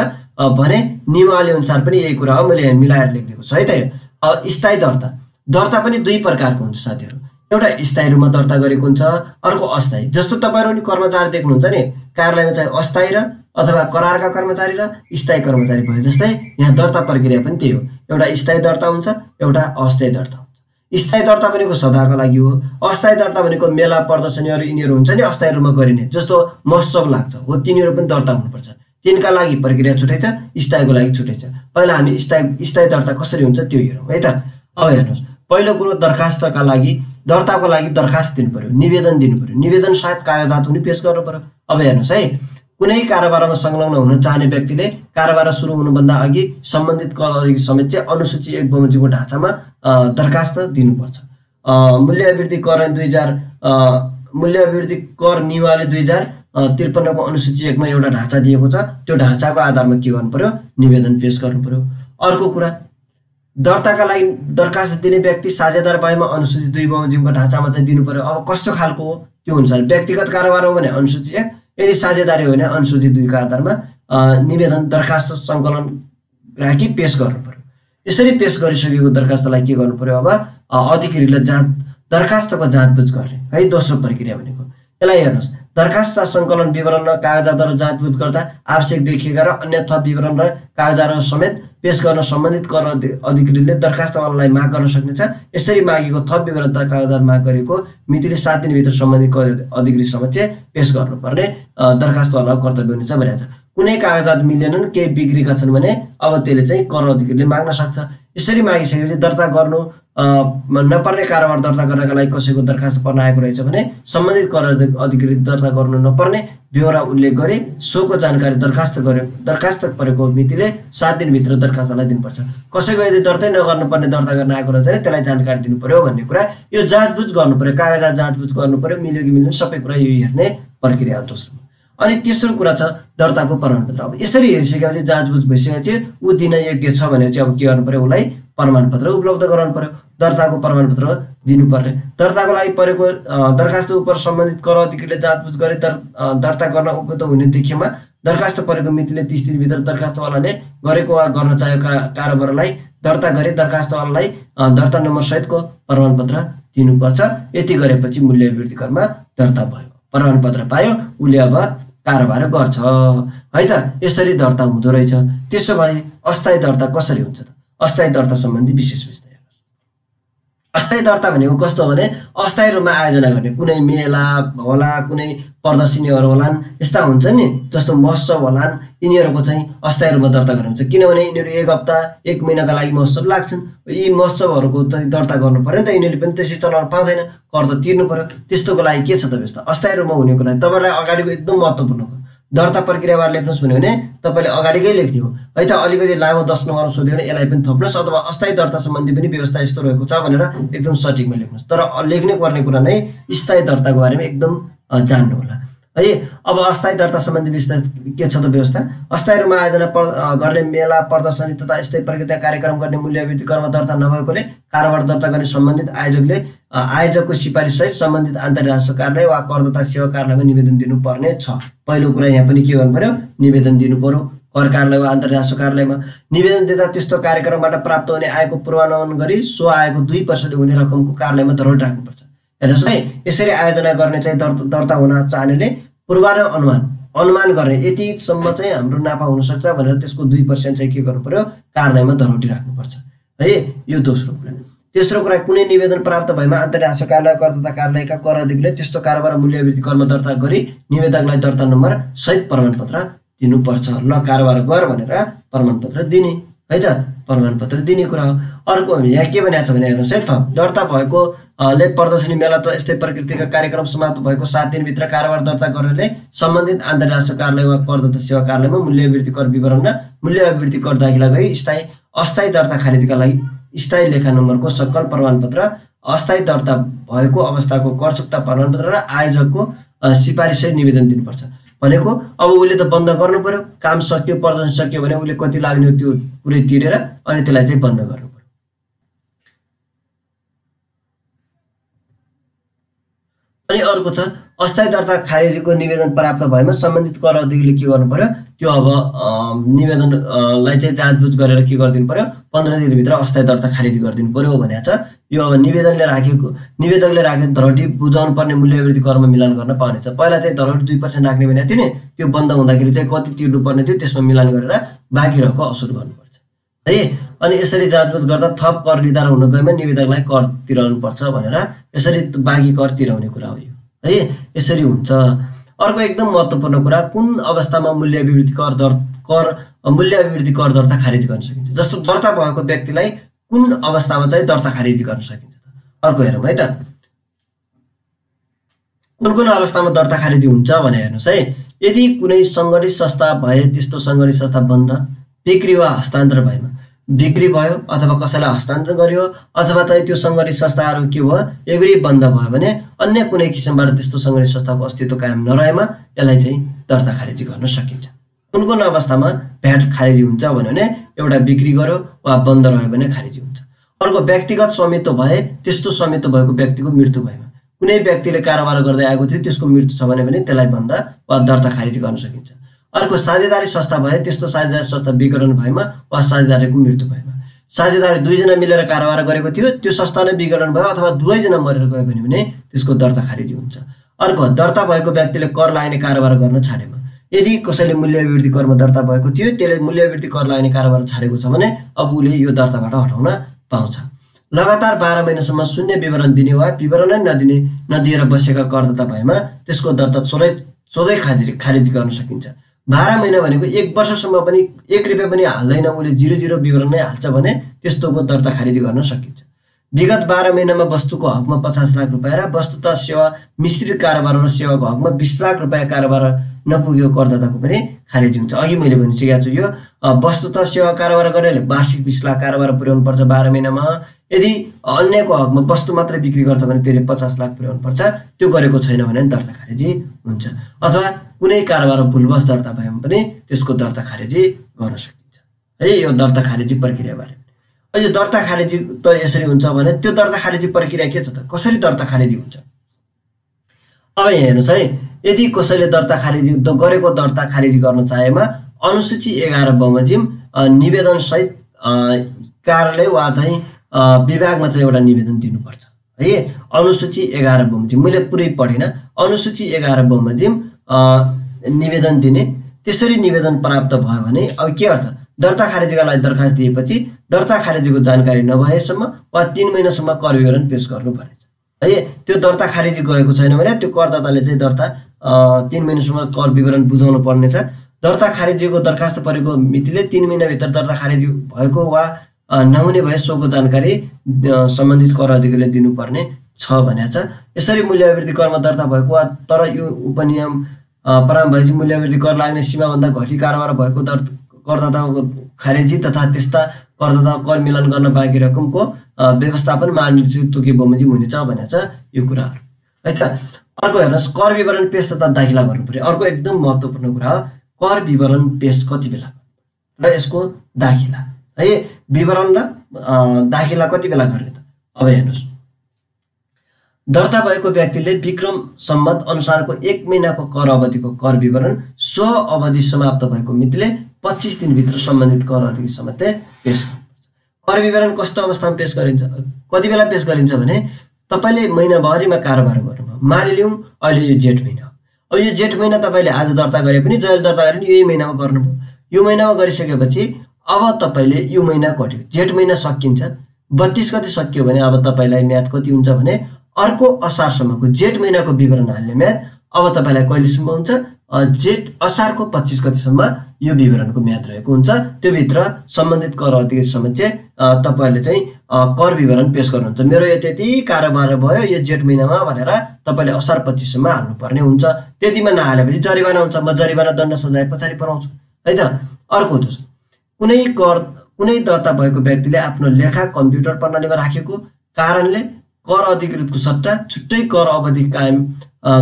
भने नियमावली अनुसार पनि यही कुरा हो। मैले मिलाएर लेखिदिएको छु है त। अब स्थायी दर्ता पनि दुई प्रकारको हुन्छ साथीहरू। एउटा स्थायी रूपमा दर्ता गरेको हुन्छ, अर्को अस्थायी। जस्तो तपाईँहरू नि कर्मचारी देख्नुहुन्छ नि, कार्यालयमा चाहिँ अस्थायी र अथवा करारका कर्मचारी र स्थायी कर्मचारी भयो जस्तै यहाँ दर्ता प्रक्रिया पनि त्यही हो। एउटा स्थायी दर्ता हुन्छ, एउटा अस्थायी दर्ता हुन्छ। स्थायी दर्ता भनेको सदाको लागि हो। अस्थायी दर्ता भनेको मेला प्रदर्शनीहरू यिनीहरू हुन्छ नि अस्थायी रूपमा गरिने, जस्तो महोत्सव लाग्छ हो, तिनीहरू पनि दर्ता हुनुपर्छ। तिनका लागि प्रक्रिया छुट्टै छ, स्थायीको लागि छुट्टै छ। पहिला हामी स्थायी दर्ता कसरी हुन्छ त्यो हेरौँ है त। अब हेर्नुहोस्, पहिलो कुरो दरखास्तका लागि दर्ताको लागि दरखास्त दिनु पर्यो, निवेदन दिनु पर्यो। निवेदन सायद कागजात पनि पेश गर्नु पर्यो। अब हेर्नुहोस् है, कुनै कारोबारमा संलग्न हुन चाहने व्यक्तिले कारोबार सुरु हुनुभन्दा अघि सम्बन्धित कर अधिकारी समेत चाहिँ अनुसूची 1 बमोजिमको ढाँचामा दरखास्त दिनुपर्छ। मूल्य अभिवृद्धि कर नियमावली 2053 को अनुसूची 1 मा एउटा ढाँचा दिएको छ। त्यो ढाँचाको आधारमा के गर्नु पर्यो? निवेदन पेश गर्नु पर्यो। अर्को कुरा, दर्ताका लागि दरखास्त दिने व्यक्ति साझेदार भएमा अनुसूची 2 बमोजिमको ढाँचामा चाहिँ दिनु पर्यो। अब कस्तो खालको हो त्यो अनुसार, व्यक्तिगत कारोबार हो भने अनुसूची 1, यदि साझेदारी हो भने अनुसूची 2 का आधारमा निवेदन दरखास्त सङ्कलन राखी पेश गर्नु पर्यो। यसरी पेश गरिसकेको दरखास्तलाई के गर्नु पर्यो? अब अधिकारीले दरखास्तको जाँचबुझ गर्ने है, दोस्रो प्रक्रिया भनेको। यसलाई हेर्नुहोस्, दरखास्त सङ्कलन विवरण र कागजातहरू जाँचबुझ गर्दा आवश्यक देखिएका र अन्य थप विवरण र कागजातहरू समेत पेश गर्न सम्बन्धित कर अधिकारीले दरखास्तवालालाई माग गर्न सक्नेछ। यसरी मागेको थप विवरण तथा कागजात माग गरेको मितिले 7 दिनभित्र सम्बन्धित अधिकारी समक्ष पेश गर्नुपर्ने दरखास्तवालाको कर्तव्य हुनेछ भनेको छ। कुनै कागजात मिलेनन्, केही बिग्रेका छन् भने अब त्यसले चाहिँ कर अधिकारीले माग्न सक्छ। यसरी मागिसकेपछि दर्ता गर्नु नपर्ने कारोबार दर्ता गर्नका लागि कसैको दरखास्त पर्न आएको रहेछ भने सम्बन्धित कर अधिकारी दर्ता गर्नु नपर्ने ब्यौरा उल्लेख गरी सोको जानकारी दरखास्त परेको मितिले 7 दिनभित्र दरखास्तलाई दिनुपर्छ। कसैको यदि दर्तै नगर्नुपर्ने दर्ता गर्न आएको रहेछ भने त्यसलाई जानकारी दिनु पर्यो भन्ने कुरा। यो जाँचबुझ गर्नु पर्यो, कागजात जाँचबुझ गर्नु पर्यो, मिल्यो कि मिल्दैन सबै कुरा यो हेर्ने प्रक्रिया हो दोस्रो। अनि तेस्रो कुरा छ दर्ताको प्रमाणपत्र। अब यसरी हेरिसकेपछि जाँचबुझ भइसकेको थियो, ऊ दिन योग्य छ भने चाहिँ अब के गर्नु पर्यो? उसलाई प्रमाणपत्र उपलब्ध गराउनु पर्यो, दर्ताको प्रमाणपत्र दिनुपर्ने। दर्ताको लागि परेको दरखास्त उप सम्बन्धित कर अधिकारीले जाँचबुझ गरी दर्ता गर्न उपयुक्त हुने देखिएमा दरखास्त परेको मितिले 30 दिनभित्र दरखास्तवालाले गरेको वा गर्न चाहेका कारोबारलाई दर्ता गरी दरखास्तवालालाई दर्ता नम्बर सहितको प्रमाणपत्र दिनुपर्छ। यति गरेपछि मूल्य अभिवृद्धि करमा दर्ता भयो, प्रमाणपत्र पायो, उसले अब कारोबार गर्छ है त। यसरी दर्ता हुँदो रहेछ। त्यसो भए अस्थायी दर्ता कसरी हुन्छ त? अस्थायी दर्ता सम्बन्धी विशेष विषय हेर्नुहोस्। अस्थायी दर्ता भनेको कस्तो भने अस्थायी रूपमा आयोजना गर्ने, कुनै मेला होला, कुनै प्रदर्शनीहरू होलान्, यस्ता हुन्छ नि, जस्तो महोत्सव होलान्, यिनीहरूको चाहिँ अस्थायी रूपमा दर्ता गर्नु हुन्छ। किनभने यिनीहरू 1 हप्ता 1 महिनाका लागि महोत्सव लाग्छन्। यी महोत्सवहरूको त दर्ता गर्नु पर्यो नि त, यिनीहरूले पनि त्यसरी चलाउन पाउँदैन, कर त तिर्नु पर्यो। त्यस्तोको लागि के छ त व्यवस्था? अस्थायी रूपमा हुनेको लागि तपाईँलाई अगाडिको एकदम महत्त्वपूर्ण हो। दर्ता प्रक्रियाबारे लेख्नुहोस् भन्यो भने तपाईँले अगाडिकै लेख्ने हो है त। अलिकति लामो 10 नम्बरमा सोध्यो भने यसलाई पनि थप्नुहोस्, अथवा अस्थायी दर्ता सम्बन्धी पनि व्यवस्था यस्तो रहेको छ भनेर एकदम सठिकमा लेख्नुहोस्। तर लेख्ने पर्ने कुरा नै स्थायी दर्ताको बारेमा एकदम जान्नु होला है। अब अस्थायी दर्ता सम्बन्धी विस्तार के छ त व्यवस्था? अस्थायी रूपमा आयोजना गर्ने मेला प्रदर्शनी तथा यस्तै प्रकृतिका कार्यक्रम गर्ने मूल्य अभिवृद्धि करमा दर्ता नभएकोले कारोबार दर्ता गर्ने सम्बन्धित आयोजकको सिफारिस सहित सम्बन्धित आन्तरिक राजस्व कार्यालय वा करदाता सेवा कार्यालयमा निवेदन दिनुपर्ने छ। पहिलो कुरा यहाँ पनि के गर्नु पर्यो? निवेदन दिनु पर्यो कर कार्यालय वा आन्तरिक राजस्व कार्यालयमा। निवेदन दिँदा त्यस्तो कार्यक्रमबाट प्राप्त हुने आयको पूर्वानुमान गरी सो आयको 2% हुने रकमको कार्यालयमा धरोहर राख्नुपर्छ। हेर्नुहोस् है, यसरी आयोजना गर्ने चाहिँ दर्ता हुन चाहनेले अनुमान गर्ने यतिसम्म चाहिँ हाम्रो नाफा हुनसक्छ भनेर त्यसको 2% चाहिँ के गर्नु पर्यो? कार्यालयमा धरोहरी राख्नुपर्छ है। यो दोस्रो कुरा। तेस्रो कुरा, कुनै निवेदन प्राप्त भएमा आन्तरिक राजस्व कार्यालय करदाता कार्यालयका कर अधिकारीले त्यस्तो कारोबार मूल्य अभिवृद्धि करमा दर्ता गरी निवेदकलाई दर्ता नम्बर सहित प्रमाणपत्र दिनुपर्छ। ल कारोबार गर भनेर प्रमाणपत्र दिने है त, प्रमाणपत्र दिने कुरा हो। अर्को यहाँ के भनेको छ भने हेर्नुहोस् है, दर्ता भएको प्रदर्शनी मेला त यस्तै प्रकृतिका कार्यक्रम समाप्त भएको 7 दिनभित्र कारोबार दर्ता गर्नेले सम्बन्धित आन्तरिक राजस्व कार्यालय वा करदाता सेवा कार्यालयमा मूल्य अभिवृद्धि कर विवरण र मूल्य अभिवृद्धि कर दाखिला गरी अस्थायी दर्ता खारिजका लागि स्थायी लेखा नम्बरको सक्कल प्रमाणपत्र, अस्थायी दर्ता भएको अवस्थाको कर चुक्ता प्रमाणपत्र र आयोजकको सिफारिस निवेदन दिनुपर्छ। भनेको अब उसले त बन्द गर्नु पर्यो, काम सक्यो, प्रदर्शन सक्यो भने उसले कति लाग्ने हो त्यो पुरै तिरेर अनि त्यसलाई चाहिँ बन्द गर्नु पर्यो। अनि अनि अर्को छ अस्थायी दर्ता खारेजीको निवेदन प्राप्त भएमा सम्बन्धित कर अधिकारीले के गर्नु पर्यो, त्यो अब निवेदनलाई चाहिँ जाँचबुझ गरेर के गरिदिनु पर्यो, 15 दिनभित्र अस्थायी दर्ता खारेजी गरिदिनु पर्यो भनेको छ। यो अब निवेदकले राखेको धरोहरी बुझाउनु पर्ने मूल्य वृद्धि करमा मिलान गर्न पाउनेछ। पहिला चाहिँ धरोहरी 2% राख्ने भनेको थियो नि, त्यो बन्द हुँदाखेरि चाहिँ कति तिर्नु पर्ने थियो त्यसमा मिलान गरेर बाँकी रहेको असुल गर्नुपर्छ है। अनि यसरी जाँचबुझ गर्दा थप कर निर्धारण हुन गएमा निवेदकलाई कर तिराउनु पर्छ भनेर यसरी बाँकी कर तिराउने कुरा हो यो है, यसरी हुन्छ। अर्को एकदम महत्त्वपूर्ण कुरा, कुन अवस्थामा मूल्य अभिवृद्धि कर दर्ता खारेज गर्न सकिन्छ। जस्तो दर्ता भएको व्यक्तिलाई कुन अवस्थामा चाहिँ दर्ता खारेजी गर्न सकिन्छ त, अर्को हेरौँ है त। कुन अवस्थामा दर्ता खारेजी हुन्छ भने हेर्नुहोस् है। यदि कुनै सङ्गठित संस्था भए त्यस्तो सङ्गठित संस्था बन्द, बिक्री वा हस्तान्तरण भएमा, बिक्री भयो अथवा कसैलाई हस्तान्तरण गरियो अथवा चाहिँ त्यो सङ्गठित संस्थाहरू के भयो एग्री बन्द भयो भने अन्य कुनै किसिमबाट त्यस्तो सङ्गठित संस्थाको अस्तित्व कायम नरहेमा यसलाई चाहिँ दर्ता खारेजी गर्न सकिन्छ। कुन अवस्थामा भ्याट खारेजी हुन्छ भने एउटा बिक्री गर्यो वा बन्द रह्यो भने खारेजी हुन्छ। अर्को व्यक्तिगत स्वामित्व भए त्यस्तो स्वामित्व भएको व्यक्तिको मृत्यु भएमा, कुनै व्यक्तिले कारोबार गर्दै आएको थियो त्यसको मृत्यु छ भने पनि त्यसलाई बन्द वा दर्ता खारेजी गर्न सकिन्छ। अर्को साझेदारी संस्था भए त्यस्तो साझेदारी संस्था विघटन भएमा वा साझेदारीको मृत्यु भएमा, साझेदारी 2 जना मिलेर कारोबार गरेको थियो त्यो संस्था नै विघटन भयो अथवा 2 जना मरेर गयो भने त्यसको दर्ता खारेजी हुन्छ। अर्को दर्ता भएको व्यक्तिले कर लाग्ने कारोबार गर्न छाडेमा, यदि कसैले मूल्य अभिवृद्धि करमा दर्ता भएको थियो त्यसले मूल्य अभिवृद्धि कर लाग्ने कारोबार छाडेको छ भने अब उसले यो दर्ताबाट हटाउन पाउँछ। लगातार 12 महिनासम्म शून्य विवरण दिने वा विवरणै नदिएर बसेका करदाता भएमा त्यसको दर्ता सोझै खारेज गर्न सकिन्छ। 12 महिना भनेको 1 वर्षसम्म पनि 1 रुपियाँ पनि हाल्दैन, उसले 0 विवरण नै हाल्छ भने त्यस्तोको दर्ता खारेज गर्न सकिन्छ। विगत 12 महिनामा वस्तुको हकमा 50 लाख रुपियाँ र वस्तुतः सेवा मिश्रित कारोबार र सेवाको हकमा 20 लाख रुपियाँ कारोबार नपुगेको करदाताको पनि खारेजी हुन्छ। अघि मैले भनिसकेको छु यो वस्तुतः सेवा कारोबार गर्नेले वार्षिक 20 लाख कारोबार पुर्याउनु पर्छ 12 महिनामा। यदि अन्यको हकमा वस्तु मात्रै बिक्री गर्छ भने त्यसले 50 लाख पुर्याउनु पर्छ, त्यो गरेको छैन भने दर्ता खारेजी हुन्छ। अथवा कुनै कारोबार भुलवश दर्ता भएमा पनि त्यसको दर्ता खारेजी गर्न सकिन्छ है। यो दर्ता खारेजी प्रक्रियाबारे यो दर्ता खारेजी त यसरी हुन्छ भने त्यो दर्ता खारेजी प्रक्रिया के छ त, कसरी दर्ता खारेजी हुन्छ। अब यहाँ हेर्नुहोस् है, यदि कसैले दर्ता खारेजी गरेको दर्ता खारेजी गर्न चाहेमा अनुसूची 11 बमोजिम निवेदन सहित कार्यालय वा चाहिँ विभागमा चाहिँ एउटा निवेदन दिनुपर्छ है। अनुसूची 11 बमोजिम मैले पुरै पढिनँ, अनुसूची 11 बमोजिम निवेदन दिने। त्यसरी निवेदन प्राप्त भयो भने अब के गर्छ, दर्ता खारेजीका लागि दरखास्त दिएपछि दर्ता खारेजीको जानकारी नभएसम्म वा 3 महिनासम्म कर विवरण पेश गर्नुपर्नेछ है। त्यो दर्ता खारेजी गएको छैन भने त्यो करदाताले चाहिँ दर्ता 3 महिनासम्म कर विवरण बुझाउनु पर्नेछ। दर्ता खारेजीको दरखास्त परेको मितिले 3 महिनाभित्र दर्ता खारेजी भएको वा नहुने भए सोको जानकारी सम्बन्धित कर अधिकारीले दिनुपर्ने छ भनेको छ। यसरी मूल्य अभिवृद्धि करमा दर्ता भएको वा तर यो उपनियम प्रारम्भ भएपछि मूल्य अभिवृद्धि कर लाग्ने सीमाभन्दा घटी कारोबार भएको करदाताको खारेजी तथा त्यस्ता करदाता कर मिलान गर्न बाँकी रकमको व्यवस्थापन महानिर्देशक तोके बमोजिम हुनेछ भनेको छ यो कुराहरू है त। अर्को हेर्नुहोस्, कर विवरण पेश तथा दाखिला गर्नु पर्यो। अर्को एकदम महत्त्वपूर्ण कुरा हो, कर विवरण पेश कति बेला र यसको दाखिला है। विवरण र दाखिला कति बेला गर्ने त, अब हेर्नुहोस्, दर्ता भएको व्यक्तिले विक्रम सम्मत अनुसारको 1 महिनाको कर अवधिको कर विवरण सो अवधि समाप्त भएको मितिले 25 दिनभित्र सम्बन्धित कर अधिकारी समक्ष पेश गर्नुपर्छ। कर विवरण कस्तो अवस्थामा पेश गरिन्छ, कति बेला पेश गरिन्छ भने तपाईँले महिनाभरिमा कारोबार गर्नुभयो, मानिलिउँ अहिले यो जेठ महिना हो। अब यो जेठ महिना तपाईँले आज दर्ता गरे पनि जहिले दर्ता गरे पनि यही महिनामा गर्नुभयो। यो महिनामा गरिसकेपछि अब तपाईँले यो महिना कट्यो, जेठ महिना सकिन्छ, 32 गते सकियो भने अब तपाईँलाई म्याद कति हुन्छ भने अर्को असारसम्मको जेठ महिनाको विवरण हाल्ने म्याद अब तपाईँलाई कहिलेसम्म हुन्छ, जेठ असारको 25 गतेसम्म यो विवरणको म्याद रहेको हुन्छ। त्यो भित्र सम्बन्धित कर अधिकारी समक्ष तपाईँहरूले चाहिँ कर विवरण पेश गर्नुहुन्छ। मेरो यति कारोबार भयो यो जेठ महिनामा भनेर तपाईँले असार 25 सम्म हाल्नुपर्ने हुन्छ। त्यतिमा नहालेपछि जरिवाना हुन्छ, म जरिवाना दण्ड सजाय पछाडि पराउँछु है त। अर्को त कुनै दर्ता भएको व्यक्तिले आफ्नो लेखा कम्प्युटर प्रणालीमा राखेको कारणले कर अधिकृतको सट्टा छुट्टै कर अवधि कायम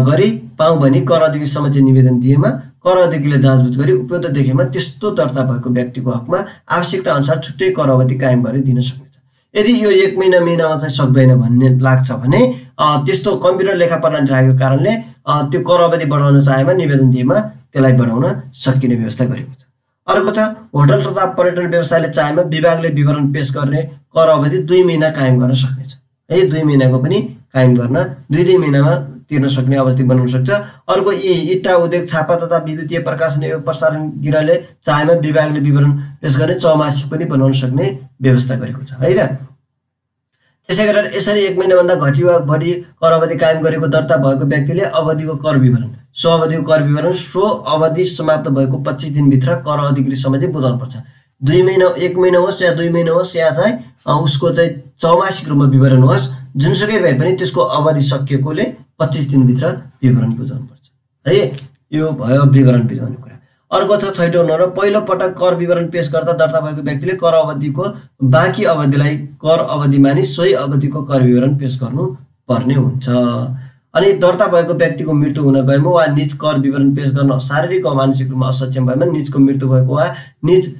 गरी पाऊँ भने कर अधिकारी समक्ष निवेदन दिएमा कर अधिकारीले जाँचबुझ गरी उपयुक्त देखेमा त्यस्तो दर्ता भएको व्यक्तिको हकमा आवश्यकता अनुसार छुट्टै कर अवधि कायम गरी दिन सक्नेछ। यदि यो 1 महिनामा चाहिँ सक्दैन भन्ने लाग्छ भने त्यस्तो कम्प्युटर लेखा प्रणाली राखेको कारणले त्यो कर अवधि बढाउन चाहेमा निवेदन दिएमा त्यसलाई बढाउन सकिने व्यवस्था गरेको छ। अर्को छ होटल तथा पर्यटन व्यवसायले चाहेमा विभागले विवरण पेश गर्ने कर अवधि 2 महिना कायम गर्न सक्नेछ है। 2 महिनाको पनि कायम गर्न 2 महिनामा तिर्न सक्ने अवस्था बनाउन सक्छ। अर्को इट्टा उद्योग छापा तथा विद्युतीय प्रकाशन एवं प्रसारण गृहले चाहेमा विभागले विवरण पेश गर्ने चौमासिक पनि बनाउन सक्ने व्यवस्था गरेको छ है र। त्यसै गरेर यसरी 1 महिनाभन्दा घटी वा बढी कर अवधि कायम गरेको दर्ता भएको व्यक्तिले अवधिको कर विवरण सो अवधिको कर विवरण सो अवधि समाप्त भएको 25 दिनभित्र कर अधिकृतसम्म चाहिँ बुझाउनुपर्छ। 2 महिना 1 महिना होस् या 2 महिना होस् या चाहिँ उसको चाहिँ चौमासिक रूपमा विवरण होस्, जुनसुकै भए पनि त्यसको अवधि सकिएकोले 25 दिनभित्र विवरण बुझाउनुपर्छ है। यो भयो विवरण बुझाउने कुरा। अर्को छ 6औं नम्बर पहिलो पटक कर विवरण पेश गर्दा दर्ता भएको व्यक्तिले कर अवधिको बाँकी अवधिलाई कर अवधि मानि सोही अवधिको कर विवरण पेश गर्नु पर्ने हुन्छ। अनि दर्ता भएको व्यक्तिको मृत्यु हुन गएमा वा निज कर विवरण पेश गर्न शारीरिक वा मानसिक रूपमा असक्षम भएमा निजको मृत्यु भएको वा निज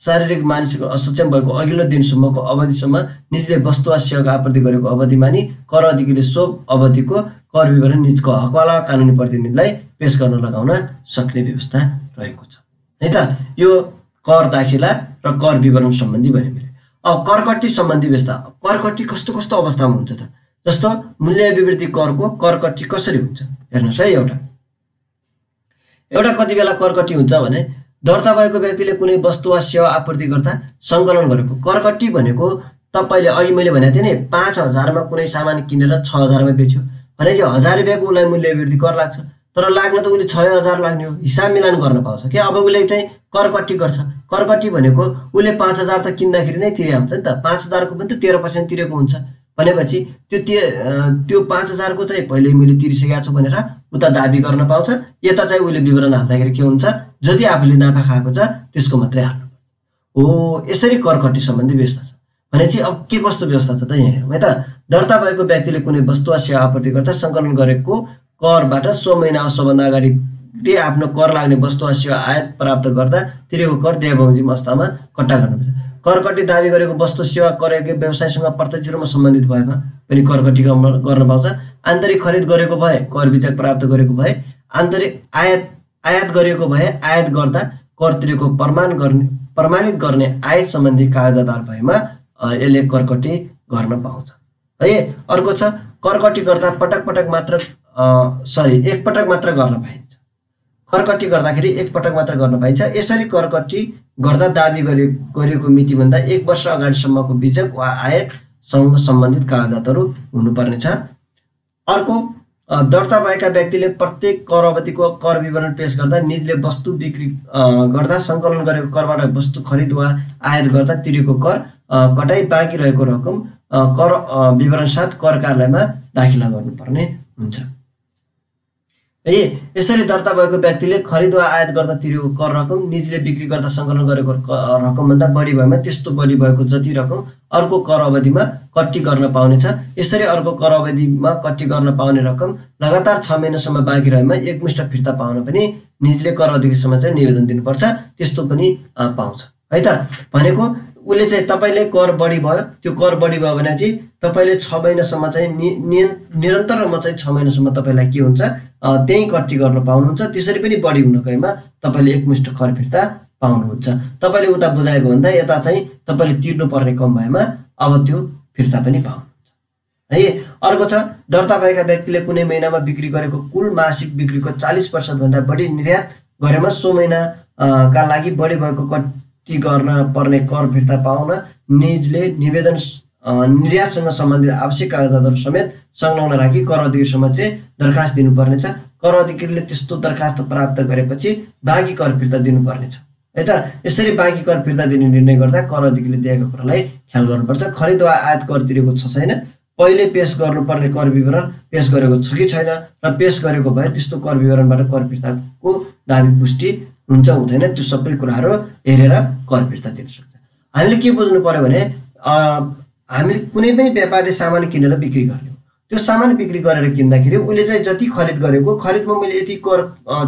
शारीरिक मानसिक असक्षम भएको अघिल्लो दिनसम्मको अवधिसम्म निजले वस्तु वा सेवाको आपूर्ति गरेको अवधि मानि कर अधिकारीले सो अवधिको कर विवरण निजको हकवाला कानुनी प्रतिनिधिलाई पेश गर्न लगाउन सक्ने व्यवस्था रहेको छ है त। यो कर दाखिला र कर विवरण सम्बन्धी भन्यो मैले। अब करकट्टी सम्बन्धी व्यवस्था। करकट्टी कस्तो कस्तो अवस्थामा हुन्छ त? जस्तो मूल्य विवृद्धि करको करकट्टी कसरी हुन्छ हेर्नुहोस् है। एउटा कति बेला करकट्टी हुन्छ भने दर्ता भएको व्यक्तिले कुनै वस्तु वा सेवा आपूर्ति गर्दा सङ्कलन गरेको करकट्टी भनेको तपाईले अघि मैले भनेको थिएँ नि 5000 मा कुनै सामान किनेर 6000 मा बेच्यो भने चाहिँ 1000 रुपैयाँको उसलाई मूल्य वृद्धि कर लाग्छ, तर लाग्न त उसले 6000 लाग्ने हो, हिसाब मिलान गर्न पाउँछ के। अब उसले चाहिँ करकट्टी गर्छ। करकट्टी भनेको उसले 5000 त किन्दाखेरि नै तिरे हुन्छ नि त, 5000 को पनि त 13% तिरेको हुन्छ भनेपछि त्यो 5000 को चाहिँ पहिले मैले तिरिसकेको छु भनेर उता दाबी गर्न पाउँछ। यता चाहिँ उसले विवरण हाल्दाखेरि के हुन्छ, जति आफूले नाफा खाएको छ त्यसको मात्रै हाल्नु हो। यसरी करकट्टी सम्बन्धी व्यवस्था छ भनेपछि अब के कस्तो व्यवस्था छ त यहाँ हेरौँ है त। दर्ता भएको व्यक्तिले कुनै वस्तु वा सेवा आपूर्ति गर्दा सङ्कलन गरेको करबाट 100 महिना वा सोभन्दा अगाडि आफ्नो कर लाग्ने वस्तु वा सेवा आयात प्राप्त गर्दा तिरेको कर देयबमोजिम अवस्थामा कट्टा गर्नुपर्छ। करकट्टी दाबी गरेको वस्तु सेवा गरेको व्यवसायसँग प्रत्यक्ष रूपमा सम्बन्धित भएमा पनि करकट्टी गर्न पाउँछ। आन्तरिक खरिद गरेको भए, कर विचार प्राप्त गरेको भए, आन्तरिक आयात गरेको भए, आयात गर्दा कर तिरेको प्रमाणित गर्ने आयात सम्बन्धी कागजातहरु भएमा यसले करकट्टी गर्न पाउँछ है। अर्को छ करकट्टी गर्दा एक पटक मात्र गर्न पाइन्छ। करकट्टी गर्दाखेरि एक पटक मात्र गर्न पाइन्छ। यसरी करकट्टी गर्दा दाबी गरिएको मितिभन्दा 1 वर्ष अगाडिसम्मको बिजक वा आयसँग सम्बन्धित कागजातहरु हुनुपर्ने छ। अर्को दर्ता भएका व्यक्तिले प्रत्येक कर अवधिको कर विवरण पेश गर्दा निजले वस्तु बिक्री गर्दा सङ्कलन गरेको करबाट वस्तु खरिद वा आयात गर्दा तिरेको कर कटाई बाँकी रहेको रकम कर विवरण साथ कर कार्यालयमा दाखिला गर्नुपर्ने हुन्छ। यसरी दर्ता भएको व्यक्तिले खरिद वा आयात गर्दा तिरेको कर रकम निजले बिक्री गर्दा सङ्कलन गरेको रकमभन्दा बढी भएमा त्यस्तो बढी भएको जति रकम अर्को कर अवधिमा कट्टी गर्न पाउनेछ। यसरी अर्को कर अवधिमा कट्टी गर्न पाउने रकम लगातार 6 महिनासम्म बाँकी रहेमा एकमुष्ट फिर्ता पाउन पनि निजले कर अधिकारीसम्म चाहिँ निवेदन दिनुपर्छ। त्यस्तो पनि पाउँछ है त। भनेको उसले चाहिँ तपाईले कर बढी भयो, त्यो कर बढी भयो भने चाहिँ तपाईले 6 महिनासम्म चाहिँ निरन्तर रूपमा चाहिँ 6 महिनासम्म तपाईलाई के हुन्छ त्यही कट्टी गर्न पाउनुहुन्छ। त्यसरी पनि बढी हुन गएमा तपाईले एकमुष्ट कर फिर्ता पाउनुहुन्छ। तपाईले उता बुझाएको भन्दा यता चाहिँ तपाईले तिर्नु पर्ने कम भएमा अब त्यो फिर्ता पनि पाउनुहुन्छ है। अर्को छ दर्ता भएका व्यक्तिले कुनै महिनामा बिक्री गरेको कुल मासिक बिक्रीको 40% भन्दा बढी निर्यात गरेमा सो महिना का लागि बढी भएको कट्टी गर्न पर्ने कर फिर्ता पाउन निजले निवेदन निर्यातसँग सम्बन्धित आवश्यक कागजातहरु समेत संलग्न राखी कर अधिकारीसम्म चाहिँ दरखास्त दिनुपर्नेछ। कर अधिकारीले त्यस्तो दरखास्त प्राप्त गरेपछि बाँकी कर फिर्ता दिनुपर्नेछ है त। यसरी बाँकी कर फिर्ता दिने निर्णय गर्दा कर अधिकारीले दिएको कुरालाई ख्याल गर्नुपर्छ। खरिद वा आयात कर तिरेको छ छैन, पहिले पेश गर्नुपर्ने कर विवरण पेश गरेको छ कि छैन र पेश गरेको भए त्यस्तो कर विवरणबाट कर फिर्ताको दाबी पुष्टि हुन्छ हुँदैन, त्यो सबै कुराहरू हेरेर कर फिर्ता दिन सक्छ। हामीले के बुझ्नु पर्यो भने हामीले कुनै पनि व्यापारले सामान किनेर बिक्री गर्ने हो, त्यो सामान बिक्री गरेर किन्दाखेरि उसले चाहिँ जति खरिद गरेको खरिदमा मैले यति कर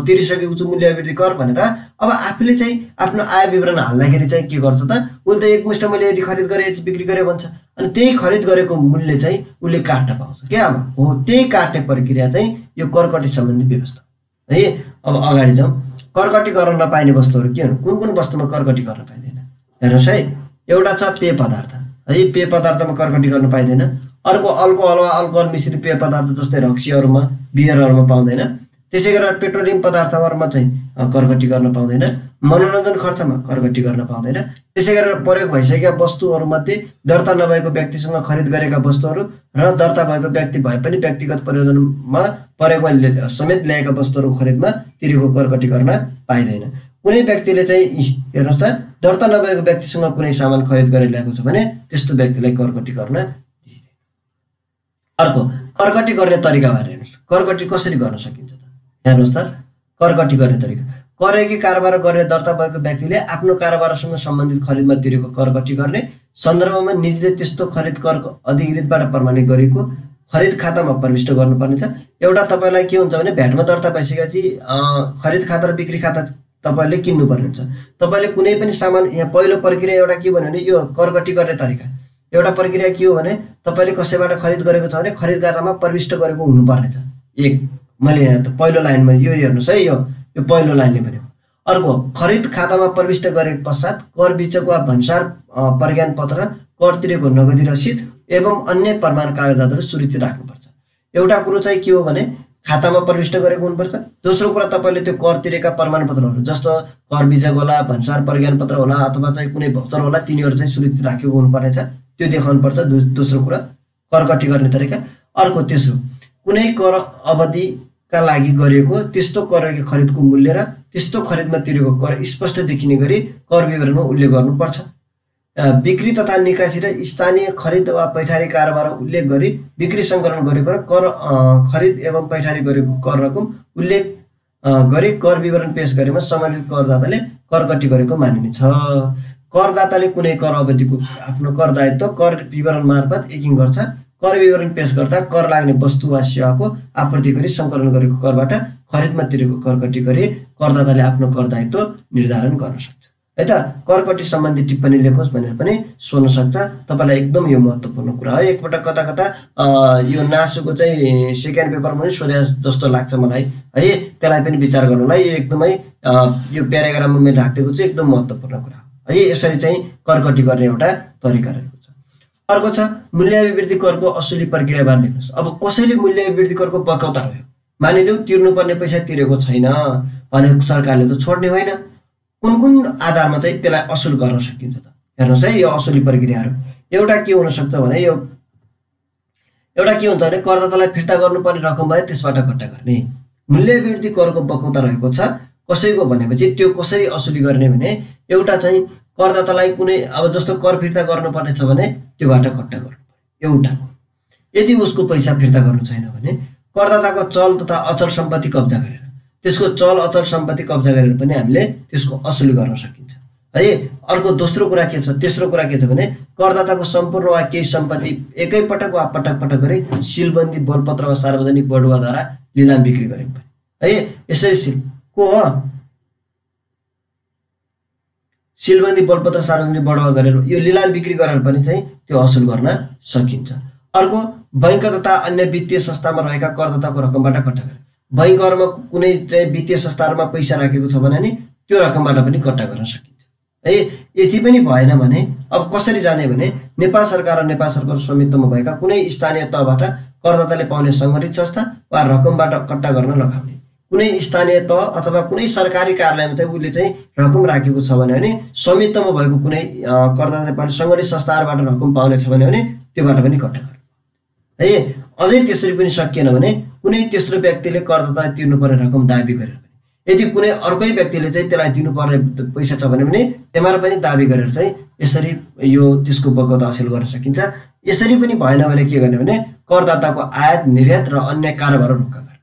तिरिसकेको छु मूल्य अभिवृद्धि कर भनेर अब आफूले चाहिँ आफ्नो आय विवरण हाल्दाखेरि चाहिँ के गर्छ त उसले त एकमुष्ट मैले यति खरिद गरेँ यति बिक्री गरेँ भन्छ अनि त्यही खरिद गरेको मूल्य चाहिँ उसले काट्न पाउँछ के अब हो त्यही काट्ने प्रक्रिया चाहिँ यो करकटी सम्बन्धी व्यवस्था है। अब अगाडि जाउँ करकटी गर्न नपाइने वस्तुहरू के हुन् कुन कुन वस्तुमा करकटी गर्न पाइँदैन हेर्नुहोस् है। एउटा छ पेय पदार्थ है पेय पदार्थमा करकटी गर्न पाइँदैन। अर्को अल्कोहल वा अल्कोहल मिश्रित पेय पदार्थ जस्तै रक्सीहरूमा बियरहरूमा पाउँदैन। त्यसै गरेर पेट्रोलियम पदार्थहरूमा चाहिँ करकटी गर्न पाउँदैन। मनोरञ्जन खर्चमा करकटी गर्न पाउँदैन। त्यसै गरेर प्रयोग भइसकेका वस्तुहरूमध्ये दर्ता नभएको व्यक्तिसँग खरिद गरेका वस्तुहरू र दर्ता भएको व्यक्ति भए पनि व्यक्तिगत प्रयोजनमा प्रयोगमा समेत ल्याएका वस्तुहरू खरिदमा तिरेको करकटी गर्न पाइँदैन। कुनै व्यक्तिले चाहिँ हेर्नुहोस् त दर्ता नभएको व्यक्तिसँग कुनै सामान खरिद गरेर ल्याएको छ भने त्यस्तो व्यक्तिलाई करकटी गर्न दिइँदैन। अर्को करकटी गर्ने तरिकाबारे हेर्नुहोस् करकटी कसरी गर्न सकिन्छ त हेर्नुहोस् त करकटी गर्ने तरिका करेकी कारोबार गर्ने दर्ता भएको व्यक्तिले आफ्नो कारोबारसँग सम्बन्धित खरिदमा तिरेको करकटी गर्ने सन्दर्भमा निजले त्यस्तो खरिद कर अधिकृतबाट प्रमाणित गरेको खरिद खातामा प्रविष्ट गर्नुपर्नेछ। एउटा तपाईँलाई के हुन्छ भने भ्याटमा दर्ता भइसकेपछि खरिद खाता र बिक्री खाता तपाईँले किन्नुपर्ने हुन्छ। तपाईँले कुनै पनि सामान यहाँ पहिलो प्रक्रिया एउटा के भन्यो भने यो करकटी गर्ने तरिका एउटा प्रक्रिया के हो भने तपाईँले कसैबाट खरिद गरेको छ भने खरिद खातामा प्रविष्ट गरेको हुनुपर्नेछ। एक मैले यहाँ पहिलो लाइनमा यो हेर्नुहोस् है यो पहिलो लाइनले भन्यो। अर्को खरिद खातामा प्रविष्ट गरे पश्चात कर विचक वा भन्सार प्रज्ञान पत्र कर तिरेको नगदी रसिद एवं अन्य प्रमाण कागजातहरू सुरक्षित राख्नुपर्छ। एउटा कुरो चाहिँ के हो भने खातामा प्रविष्ट गरेको हुनुपर्छ। दोस्रो कुरा तपाईँले त्यो कर तिरेका प्रमाणपत्रहरू जस्तो कर विचक होला भन्सार प्रज्ञान पत्र होला अथवा चाहिँ कुनै भौचर होला तिनीहरू चाहिँ सुरक्षित राखेको हुनुपर्नेछ त्यो देखाउनुपर्छ। दोस्रो कुरा करकटी गर्ने तरिका। अर्को तेस्रो कुनै कर अवधिका लागि गरिएको त्यस्तो कर खरिदको मूल्य र त्यस्तो खरिदमा तिरेको कर स्पष्ट देखिने गरी कर विवरणमा उल्लेख गर्नुपर्छ। बिक्री तथा निकासी र स्थानीय खरिद वा पैठारी कारोबार उल्लेख गरी बिक्री सङ्कलन गरेको र कर खरिद एवं पैठारी गरेको कर रकम उल्लेख गरी कर विवरण पेश गरेमा सम्बन्धित करदाताले करकटी गरेको मानिनेछ। करदाताले कुनै कर अवधिको आफ्नो कर दायित्व कर विवरण मार्फत एकिङ गर्छ। कर विवरण पेश गर्दा कर लाग्ने वस्तु वा सेवाको आपूर्ति गरी सङ्कलन गरेको करबाट खरिदमा तिरेको करकटी गरी करदाताले आफ्नो कर दायित्व निर्धारण गर्न सक्छ है त। करकटी सम्बन्धी टिप्पणी लेखोस् भनेर पनि सोध्न सक्छ तपाईँलाई। एकदम यो महत्त्वपूर्ण कुरा हो। एकपटक कता कता यो नासुको चाहिँ सेकेन्ड पेपरमा पनि सोधे जस्तो लाग्छ मलाई है। त्यसलाई पनि विचार गर्नुलाई यो एकदमै यो प्याराग्राफमा मैले राखिदिएको छु एकदम महत्त्वपूर्ण कुरा हो है। यसरी चाहिँ करकटी गर्ने एउटा तरिका रहेको छ। अर्को छ मूल्य अभिवृद्धि करको असुली प्रक्रियाबारे लेख्नुहोस्। अब कसैले मूल्य अभिवृद्धि करको बकौता रह्यो मानिलिउँ तिर्नुपर्ने पैसा तिरेको छैन भने सरकारले त छोड्ने होइन। कुन कुन आधारमा चाहिँ त्यसलाई असुल गर्न सकिन्छ त हेर्नुहोस् है। यो असुली प्रक्रियाहरू एउटा के हुनसक्छ भने यो एउटा के हुन्छ भने करदातालाई फिर्ता गर्नुपर्ने रकम भयो त्यसबाट कट्टा गर्ने। मूल्य अभिवृद्धि करको बकौता रहेको छ कसैको भनेपछि त्यो कसरी असुली गर्ने भने एउटा चाहिँ करदातालाई कुनै अब जस्तो कर फिर्ता गर्नुपर्ने छ भने त्योबाट कट्टा गर्नु पर्यो एउटा। यदि उसको पैसा फिर्ता गर्नु छैन भने करदाताको चल तथा अचल सम्पत्ति कब्जा गरेर त्यसको चल अचल सम्पत्ति कब्जा गरेर पनि हामीले त्यसको असुली गर्न सकिन्छ है। अर्को दोस्रो कुरा के छ तेस्रो कुरा के छ भने करदाताको सम्पूर्ण वा केही सम्पत्ति एकैपटक वा पटक पटक गरी सिलबन्दी बलपत्र वा सार्वजनिक बढुवाद्वारा लिलाम बिक्री गरे है। यसरी को हो सिलबन्दी बलपत्र सार्वजनिक बढुवा गरेर यो लिलाम बिक्री गरेर पनि चाहिँ त्यो असुल गर्न सकिन्छ। अर्को बैंक तथा अन्य वित्तीय संस्थामा रहेका करदाताको रकमबाट कट्टा गरे। बैंकहरूमा कुनै चाहिँ वित्तीय संस्थाहरूमा पैसा राखेको छ भने नि त्यो रकमबाट पनि कट्टा गर्न सकिन्छ है। यति पनि भएन भने अब कसरी जाने भने नेपाल सरकार र नेपाल सरकार स्वामित्वमा भएका कुनै स्थानीय तहबाट करदाताले पाउने सङ्गठित संस्था वा रकमबाट कट्टा गर्न लगाउने। कुनै स्थानीय तह अथवा कुनै सरकारी कार्यालयमा चाहिँ उसले चाहिँ रकम राखेको छ भने स्वामित्वमा भएको कुनै करदाताले पाउने सङ्गठित संस्थाहरूबाट रकम पाउने छ भने त्योबाट पनि कट्टा गर्नु है। अझै त्यसरी पनि सकिएन भने कुनै तेस्रो व्यक्तिले करदातालाई तिर्नुपर्ने रकम दाबी गरेर यदि कुनै अर्कै व्यक्तिले चाहिँ त्यसलाई दिनुपर्ने पैसा छ भने त्यहाँ पनि दाबी गरेर चाहिँ यसरी यो त्यसको बकौता हासिल गर्न सकिन्छ। यसरी पनि भएन भने के गर्ने भने करदाताको आयात निर्यात र अन्य कारोबार रोक्का गर्ने।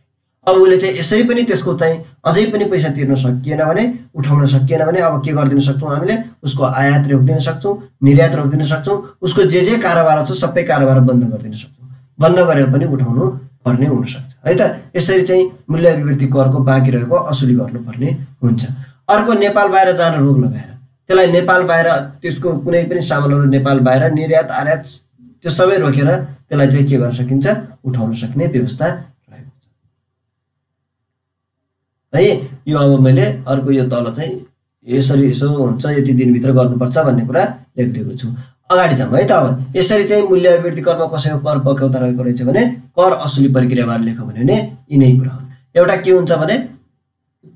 अब उसले चाहिँ यसरी पनि त्यसको चाहिँ अझै पनि पैसा तिर्न सकिएन भने उठाउन सकिएन भने अब के गरिदिन सक्छौँ हामीले उसको आयात रोकिदिन सक्छौँ निर्यात रोकिदिन सक्छौँ उसको जे कारोबार छ सबै कारोबार बन्द गरिदिन सक्छौँ। बन्द गरेर पनि उठाउनु पर्ने हुनसक्छ है त। यसरी चाहिँ मूल्य अभिवृद्धि करको बाँकी रहेको असुली गर्नुपर्ने हुन्छ। अर्को, नेपाल बाहिर जान रोक लगाएर त्यसलाई नेपाल बाहिर त्यसको कुनै पनि सामानहरू नेपाल बाहिर निर्यात आयात त्यो सबै रोकेर त्यसलाई चाहिँ के गर्न सकिन्छ, उठाउन सक्ने व्यवस्था रहेको छ है। यो अब मैले अर्को यो तल चाहिँ यसरी यसो हुन्छ, यति दिनभित्र गर्नुपर्छ भन्ने कुरा लेखिदिएको छु। अगाडि जाउँ है त। अब यसरी चाहिँ मूल्य अभिवृद्धि करमा कसैको कर पक्यौता रहेको रहेछ भने कर असुली प्रक्रियाबारे लेखौँ भने यिनै कुरा हुन्। एउटा के हुन्छ भने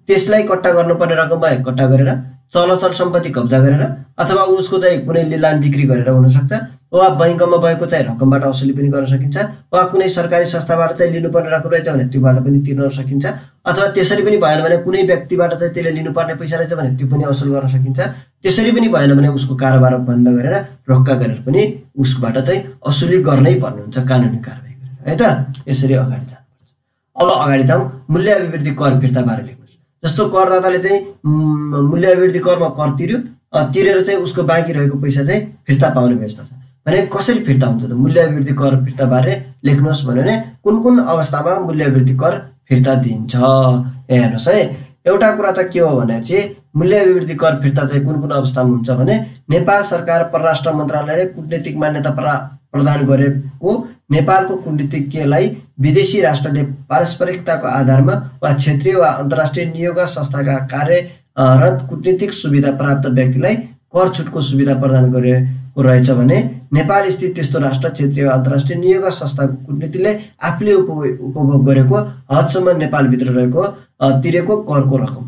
त्यसलाई कट्टा गर्नुपर्ने रकममा कट्टा गरेर, चलचल सम्पत्ति कब्जा गरेर, अथवा उसको चाहिँ कुनै लिलाम बिक्री गरेर हुनसक्छ, वा बैंकमा भएको चाहिँ रकमबाट असुली पनि गर्न सकिन्छ, वा कुनै सरकारी संस्थाबाट चाहिँ लिनुपर्ने रकम रहेछ भने त्योबाट पनि तिर्न सकिन्छ, अथवा त्यसरी पनि भएन भने कुनै व्यक्तिबाट चाहिँ त्यसले लिनुपर्ने पैसा रहेछ भने त्यो पनि असुल गर्न सकिन्छ। त्यसरी पनि भएन भने उसको कारोबार बन्द गरेर रोक्का गरेर पनि उसबाट चाहिँ असुली गर्नै पर्ने हुन्छ, कानुनी कारबाही गरेर है त। यसरी अगाडि जानुपर्छ। अब अगाडि जाउँ, मूल्य अभिवृद्धि कर फिर्ताबारे लेख्नुहोस्। जस्तो करदाताले चाहिँ मूल्य अभिवृद्धि करमा कर तिर्यो, तिरेर चाहिँ उसको बाँकी रहेको पैसा चाहिँ फिर्ता पाउने व्यवस्था छ भने कसरी फिर्ता हुन्छ त? मूल्य अभिवृद्धि कर फिर्ताबारे लेख्नुहोस् भने कुन कुन अवस्थामा मूल्य अभिवृद्धि कर फिर्ता दिन्छ हेर्नुहोस् है। एउटा कुरा त के हो भने चाहिँ मूल्य अभिवृद्धि कर फिर्ता चाहिँ कुन कुन अवस्थामा हुन्छ भने नेपाल सरकार परराष्ट्र मन्त्रालयले कूटनीतिक मान्यता प्रदान गरेको नेपालको कूटनीतिज्ञलाई विदेशी राष्ट्रले पारस्परिकताको आधारमा वा क्षेत्रीय वा अन्तर्राष्ट्रिय नियोग संस्थाका कार्यरत कूटनीतिक सुविधा प्राप्त व्यक्तिलाई कर छुटको सुविधा प्रदान गरेको रहेछ भने नेपाल स्थित त्यस्तो राष्ट्र, क्षेत्रीय वा अन्तर्राष्ट्रिय नियोग संस्थाको कूटनीतिले आफूले उपभोग गरेको हदसम्म नेपालभित्र रहेको तिरेको करको रकम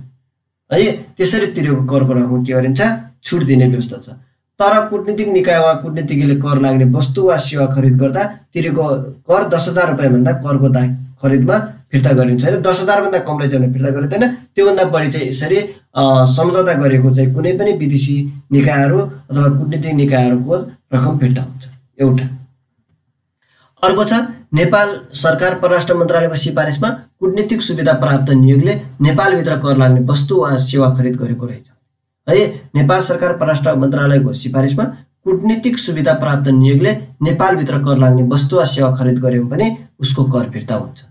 है, त्यसरी तिरेको करको रकम के गरिन्छ, छुट दिने व्यवस्था छ। तर कूटनीतिक निकाय वा कूटनीतिज्ञले कर लाग्ने वस्तु वा सेवा खरिद गर्दा तिरेको कर 10,000 रुपैयाँभन्दा करको खरिदमा फिर्ता गरिन्छ होइन। 10,000 भन्दा कम रहेछ भने फिर्ता गरिँदैन, त्योभन्दा बढी चाहिँ यसरी सम्झौता गरेको चाहिँ कुनै पनि विदेशी निकायहरू अथवा कूटनीतिक निकायहरूको रकम फिर्ता हुन्छ एउटा। अर्को छ, नेपाल सरकार परराष्ट्र मन्त्रालयको सिफारिसमा कूटनीतिक सुविधा प्राप्त नियोगले नेपालभित्र कर लाग्ने वस्तु वा सेवा खरिद गरेको रहेछ है। नेपाल सरकार परराष्ट्र मन्त्रालयको सिफारिसमा कूटनीतिक सुविधा प्राप्त नियोगले नेपालभित्र कर लाग्ने वस्तु वा सेवा खरिद गर्यो भने उसको कर फिर्ता हुन्छ